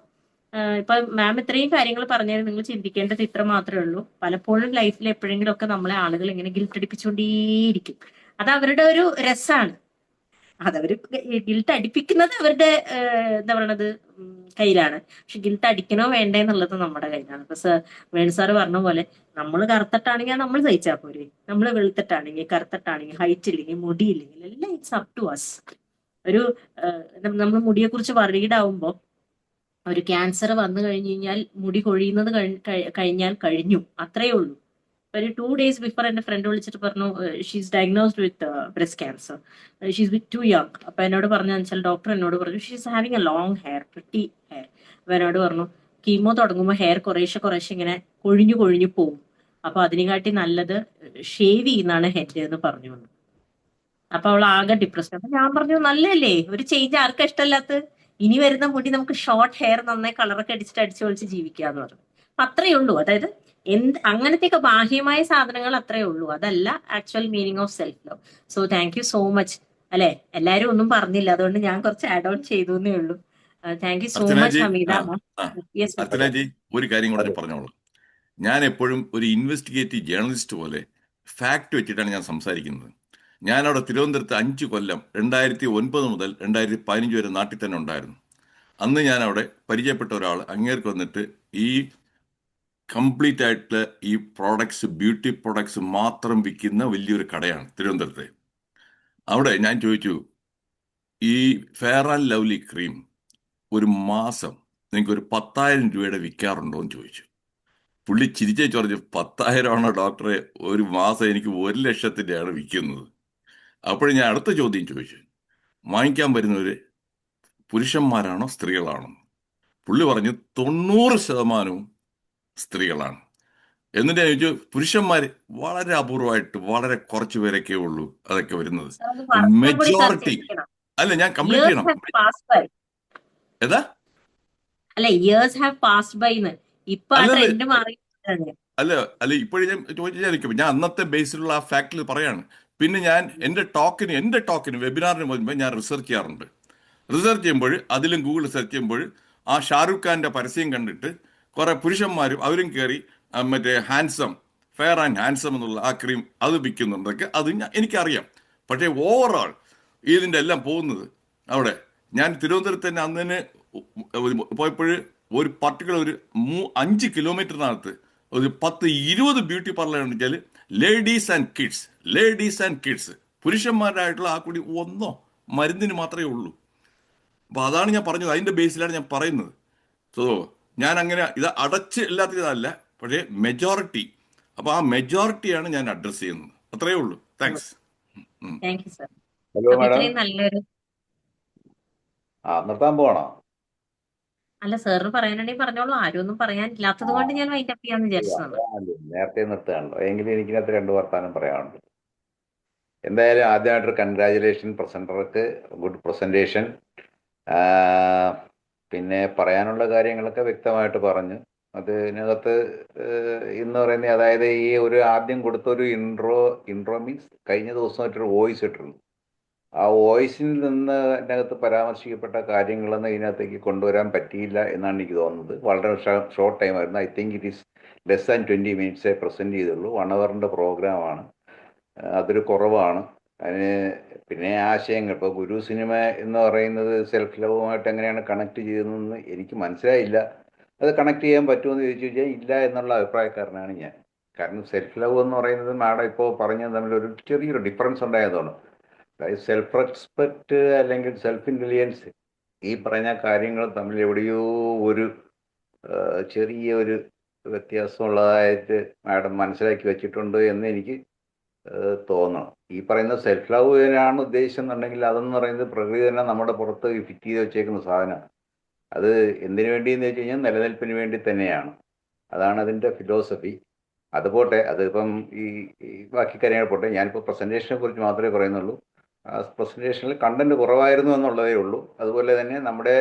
ഇപ്പൊ മാം ഇത്രയും കാര്യങ്ങൾ പറഞ്ഞാൽ നിങ്ങൾ ചിന്തിക്കേണ്ടത് ഇത്ര മാത്രമേ ഉള്ളൂ. പലപ്പോഴും ലൈഫിൽ എപ്പോഴെങ്കിലും ഒക്കെ നമ്മളെ ആളുകൾ ഇങ്ങനെ ഗിൽട്ട് അടിപ്പിച്ചുകൊണ്ടേയിരിക്കും. അത് അവരുടെ ഒരു രസമാണ്. അതവര് ഗിൽട്ട് അടിപ്പിക്കുന്നത് അവരുടെ എന്താ പറയണത് കയ്യിലാണ്. പക്ഷെ ഗിൽട്ട് അടിക്കണോ വേണ്ടേ എന്നുള്ളത് നമ്മുടെ കയ്യിലാണ്. ഇപ്പൊ വേണു സാറ് പറഞ്ഞ പോലെ നമ്മൾ കറുത്തിട്ടാണെങ്കിൽ നമ്മൾ സഹിച്ചാൽ പോരെ, നമ്മൾ വെളുത്തിട്ടാണെങ്കിൽ, കറുത്തിട്ടാണെങ്കിൽ, ഹൈറ്റ് ഇല്ലെങ്കിൽ, മുടിയില്ലെങ്കിൽ, എല്ലാം ഇറ്റ്സ് അപ് ടു അസ്. ഒരു നമ്മൾ മുടിയെ കുറിച്ച് വറീഡ് ആവുമ്പോൾ ഒരു ക്യാൻസർ വന്നു കഴിഞ്ഞു കഴിഞ്ഞാൽ മുടി കൊഴിയുന്നത് കഴിഞ്ഞാൽ കഴിഞ്ഞു, അത്രയേ ഉള്ളൂ. ഒരു 2 days ബിഫോർ എന്റെ ഫ്രണ്ട് വിളിച്ചിട്ട് പറഞ്ഞു she's diagnosed with breast cancer, she's with too young. അപ്പൊ എന്നോട് പറഞ്ഞു വെച്ചാൽ ഡോക്ടർ എന്നോട് പറഞ്ഞു she's having a long hair, pretty hair. അപ്പൊ എന്നോട് പറഞ്ഞു കീമോ തുടങ്ങുമ്പോൾ ഹെയർ കുറേശ്ശെ ഇങ്ങനെ കൊഴിഞ്ഞു പോകും, അപ്പൊ അതിനെക്കാട്ടി നല്ലത് ഷേവ് ചെയ്യുന്നതാണ് ഹെഡ് എന്ന് പറഞ്ഞു. അപ്പൊ അവൾ ആകെ ഡിപ്രഷൻ. അപ്പൊ ഞാൻ പറഞ്ഞു നല്ലല്ലേ, ഒരു ചേഞ്ച് ആർക്കാ ഇഷ്ടമല്ലാത്ത? ഇനി വരുന്ന മുടി നമുക്ക് ഷോർട്ട് ഹെയർ നന്നായി കളറൊക്കെ അടിച്ചു പൊളിച്ച് ജീവിക്കാന്ന് പറഞ്ഞു. അത്രയേ ഉള്ളൂ. അതായത് അങ്ങനത്തെയൊക്കെ ബാഹ്യമായ സാധനങ്ങൾ അത്രയേ ഉള്ളൂ, അതല്ല actual meaning of self love. So thank you so much. അല്ലെ, എല്ലാരും ഒന്നും പറഞ്ഞില്ല, അതുകൊണ്ട് ഞാൻ കുറച്ച് ആഡ് ഓൺ ചെയ്തു എന്നേ ഉള്ളൂ. Thank you so much Hameeda. Archana ji, ഒരു കാര്യം കൂടെ പറഞ്ഞോളൂ. ഞാൻ എപ്പോഴും ഒരു ഇൻവെസ്റ്റിഗേറ്റീവ് ജേർണലിസ്റ്റ് പോലെ ഫാക്ട് വെച്ചിട്ടാണ് ഞാൻ സംസാരിക്കുന്നത്. ഞാനവിടെ തിരുവനന്തപുരത്ത് 5 കൊല്ലം 2009 മുതൽ 2015 വരെ നാട്ടിൽ തന്നെ ഉണ്ടായിരുന്നു. അന്ന് ഞാൻ അവിടെ പരിചയപ്പെട്ട ഒരാൾ അങ്ങേർക്ക് വന്നിട്ട് ഈ കംപ്ലീറ്റ് ആയിട്ടുള്ള ഈ പ്രോഡക്ട്സ്, ബ്യൂട്ടി പ്രോഡക്ട്സ് മാത്രം വിൽക്കുന്ന വലിയൊരു കടയാണ് തിരുവനന്തപുരത്തെ. അവിടെ ഞാൻ ചോദിച്ചു, ഈ ഫെയർ ആൻഡ് ലവ്ലി ക്രീം ഒരു മാസം നിങ്ങൾക്ക് ഒരു 10,000 രൂപയുടെ വിൽക്കാറുണ്ടോ എന്ന് ചോദിച്ചു. പുള്ളി ചിരിച്ചു പറഞ്ഞു, 10,000 ആണോ ഡോക്ടറെ, ഒരു മാസം എനിക്ക് 1,00,000-ൻ്റെയാണ് വിൽക്കുന്നത്. അപ്പോഴും ഞാൻ അടുത്ത ചോദ്യം ചോദിച്ചു, വാങ്ങിക്കാൻ വരുന്നവർ പുരുഷന്മാരാണോ സ്ത്രീകളാണോ? പുള്ളി പറഞ്ഞു 90% സ്ത്രീകളാണ്. എന്നിട്ട് ഞാൻ ചോദിച്ചു, പുരുഷന്മാർ വളരെ അപൂർവമായിട്ട് വളരെ കുറച്ച് പേരൊക്കെ ഉള്ളൂ അതൊക്കെ വരുന്നത്. മെജോറിറ്റി അല്ല, ഞാൻ കംപ്ലീറ്റ് ചെയ്യണം. ഏതാ? അല്ല, ഇയേഴ്സ് ഹാവ് പാസ്ഡ് ബൈ എന്ന്. ഇപ്പൊ ആ അല്ലല്ല ട്രെൻഡ് മാറി. അല്ല അല്ല ഇപ്പോഴും ഞാൻ ചോദിച്ചായിരിക്കും, ഞാൻ അന്നത്തെ ബേസിലുള്ള ആ ഫാക്ടിൽ പറയാണ്. പിന്നെ ഞാൻ എൻ്റെ ടോക്കിന് വെബിനാറിന് മുൻപ് ഞാൻ റിസർച്ച് ചെയ്യാറുണ്ട്. റിസർച്ച് ചെയ്യുമ്പോൾ അതിലും ഗൂഗിൾ സെർച്ച് ചെയ്യുമ്പോൾ ആ ഷാരൂഖ് ഖാന്റെ പരസ്യം കണ്ടിട്ട് കുറെ പുരുഷന്മാരും അവരും കയറി മറ്റേ ഫെയർ ആൻഡ് ഹാൻസം എന്നുള്ള ആ ക്രീം അത് വിൽക്കുന്നുണ്ടൊക്കെ അത് എനിക്കറിയാം. പക്ഷേ ഓവറോൾ ഇതിൻ്റെ എല്ലാം പോകുന്നത് അവിടെ, ഞാൻ തിരുവനന്തപുരത്ത് തന്നെ അന്ന് തന്നെ പോയപ്പോൾ ഒരു പർട്ടിക്കുലർ ഒരു 5 കിലോമീറ്ററിനകത്ത് ഒരു 10-20 ബ്യൂട്ടി പാർലർ ഉണ്ടെങ്കിൽ ലേഡീസ് ആൻഡ് കിഡ്സ് പുരുഷന്മാരായിട്ടുള്ള ആ കൂടി ഒന്നോ മരുന്നിന് മാത്രമേ ഉള്ളൂ. അപ്പൊ അതാണ് ഞാൻ പറഞ്ഞത്, അതിന്റെ ബേസിലാണ് ഞാൻ പറയുന്നത്. സോ ഞാൻ അങ്ങനെ ഇത് അടച്ച് ഇല്ലാത്തതല്ല, പക്ഷേ മെജോറിറ്റി, അപ്പൊ ആ മെജോറിറ്റിയാണ് ഞാൻ അഡ്രസ് ചെയ്യുന്നത്. അത്രയേ ഉള്ളൂ. Thanks. Thank you sir. Hello അപ്പൊ മാഡം, ഇത്രയും നല്ലൊരു, നിർത്താൻ പോകണോ? അല്ല സാറിന് പറയാനുണ്ടെങ്കിൽ പറഞ്ഞോളൂ. ആരും ഒന്നും പറയാനില്ലാത്തത് കൊണ്ട് ഞാൻ വൈൻഡ് അപ്പ് ചെയ്യാന്ന് വിചാരിച്ചതാണ്. നേരത്തെ നിർത്തുകയാണല്ലോ, എങ്കിലും എനിക്കിനകത്ത് 2 വർത്താനം പറയാനുണ്ട്. എന്തായാലും ആദ്യമായിട്ടൊരു കൺഗ്രാജുലേഷൻ പ്രസന്റർക്ക്, ഗുഡ് പ്രസന്റേഷൻ. പിന്നെ പറയാനുള്ള കാര്യങ്ങളൊക്കെ വ്യക്തമായിട്ട് പറഞ്ഞു. അതിനകത്ത് എന്ന് പറയുന്നത്, അതായത് ഈ ഒരു ആദ്യം കൊടുത്തൊരു ഇൻട്രോ മീൻസ് കഴിഞ്ഞ ദിവസമായിട്ടൊരു വോയിസ് ഇട്ടിരുന്നു. ആ വോയിസിൽ നിന്ന് അതിനകത്ത് പരാമർശിക്കപ്പെട്ട കാര്യങ്ങളൊന്നും ഇതിനകത്തേക്ക് കൊണ്ടുവരാൻ പറ്റിയില്ല എന്നാണ് എനിക്ക് തോന്നുന്നത്. വളരെ ഷോർട്ട് ടൈം ആയിരുന്നു. I think it is less than 20 മിനിറ്റ്സേ പ്രസൻറ്റ് ചെയ്തുള്ളൂ. 1 അവറിൻ്റെ പ്രോഗ്രാമാണ്. അതൊരു കുറവാണ്. അതിന് പിന്നെ ആശയങ്ങൾ, ഇപ്പോൾ ഗുരു സിനിമ എന്ന് പറയുന്നത് സെൽഫ് ലവുമായിട്ട് എങ്ങനെയാണ് കണക്ട് ചെയ്തതെന്ന് എനിക്ക് മനസ്സിലായില്ല. അത് കണക്ട് ചെയ്യാൻ പറ്റുമെന്ന് ചോദിച്ചു കഴിഞ്ഞാൽ ഇല്ല എന്നുള്ള അഭിപ്രായക്കാരനാണ് ഞാൻ. കാരണം സെൽഫ് ലവ് എന്ന് പറയുന്നത് മാഡം ഇപ്പോൾ പറഞ്ഞത് തമ്മിലൊരു ചെറിയൊരു ഡിഫറൻസ് ഉണ്ടായതാണ്. അതായത് സെൽഫ് റെസ്പെക്റ്റ് അല്ലെങ്കിൽ സെൽഫ് ഇൻ്റലിജൻസ്, ഈ പറഞ്ഞ കാര്യങ്ങൾ തമ്മിൽ എവിടെയോ ഒരു ചെറിയൊരു വ്യത്യാസമുള്ളതായിട്ട് മാഡം മനസ്സിലാക്കി വെച്ചിട്ടുണ്ട് എന്ന് എനിക്ക് തോന്നണം. ഈ പറയുന്ന സെൽഫ് ലവിനാണ് ഉദ്ദേശം എന്നുണ്ടെങ്കിൽ അതെന്ന് പറയുന്നത് പ്രകൃതി തന്നെ നമ്മുടെ പുറത്ത് ഫിറ്റ് ചെയ്ത് വെച്ചേക്കുന്ന സാധനമാണ്. അത് എന്തിനു വേണ്ടിയെന്ന് വെച്ച് കഴിഞ്ഞാൽ നിലനിൽപ്പിന് വേണ്ടി തന്നെയാണ്. അതാണ് അതിൻ്റെ ഫിലോസഫി. അത് പോട്ടെ, അതിപ്പം ഈ ബാക്കി കാര്യങ്ങൾ പോട്ടെ. ഞാനിപ്പോൾ പ്രസൻറ്റേഷനെ കുറിച്ച് മാത്രമേ പറയുന്നുള്ളൂ. ആ പ്രസൻറ്റേഷനിൽ കണ്ടന്റ് കുറവായിരുന്നു എന്നുള്ളതേ ഉള്ളൂ. അതുപോലെ തന്നെ നമ്മുടെ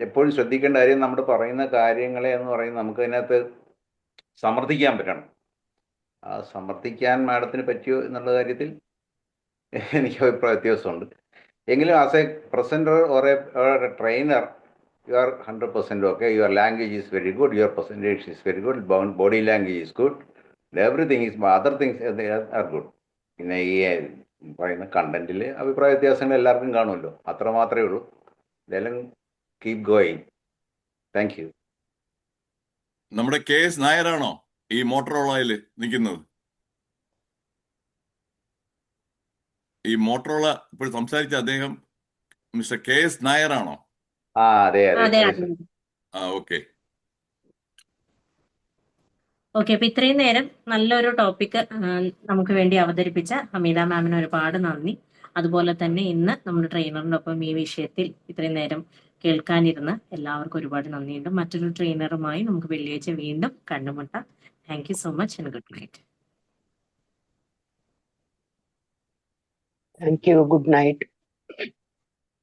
എപ്പോഴും ശ്രദ്ധിക്കേണ്ട കാര്യം, നമ്മുടെ പറയുന്ന കാര്യങ്ങളെ എന്ന് പറയുന്നത് നമുക്ക് അതിനകത്ത് സമർത്ഥിക്കാൻ പറ്റണം. ആ സമർത്ഥിക്കാൻ മാഡത്തിന് പറ്റിയോ എന്നുള്ള കാര്യത്തിൽ എനിക്ക് അഭിപ്രായ വ്യത്യാസമുണ്ട്. എങ്കിലും as A presenter or A trainer, you are 100% okay. Your language is very good. Your presentation is very good. Body language is good. Everything is, other things are good. പിന്നെ ഈ പറയുന്ന കണ്ടന്റിൽ അഭിപ്രായ വ്യത്യാസങ്ങൾ എല്ലാവർക്കും കാണുമല്ലോ, അത്ര മാത്രമേ ഉള്ളൂ. ഇതെല്ലാം കീപ് ഗോയിങ്. Thank you. നമ്മുടെ KS നായരാണോ ഈ മോട്ടറോളയിൽ നിൽക്കുന്നത്? ഈ മോട്ടറോള ഇപ്പോൾ സംസാരിച്ച അദ്ദേഹം മിസ്റ്റർ KS നായരാണോ? അതെ അതെ അതെ. അതെ. ഓക്കെ. ഓക്കെ, അപ്പൊ ഇത്രയും നേരം നല്ലൊരു ടോപ്പിക് നമുക്ക് വേണ്ടി അവതരിപ്പിച്ച ഹമീദ മാമിന് ഒരുപാട് നന്ദി. അതുപോലെ തന്നെ ഇന്ന് നമ്മുടെ ട്രെയിനറിന്റെ ഒപ്പം ഈ വിഷയത്തിൽ ഇത്രയും നേരം കേൾക്കാനിരുന്ന എല്ലാവർക്കും ഒരുപാട് നന്ദിയുണ്ട്. മറ്റൊരു ട്രെയിനറുമായി നമുക്ക് വെള്ളിയാഴ്ച വീണ്ടും കണ്ടുമുട്ടാം. Thank you so much and good night. Thank you. Good night.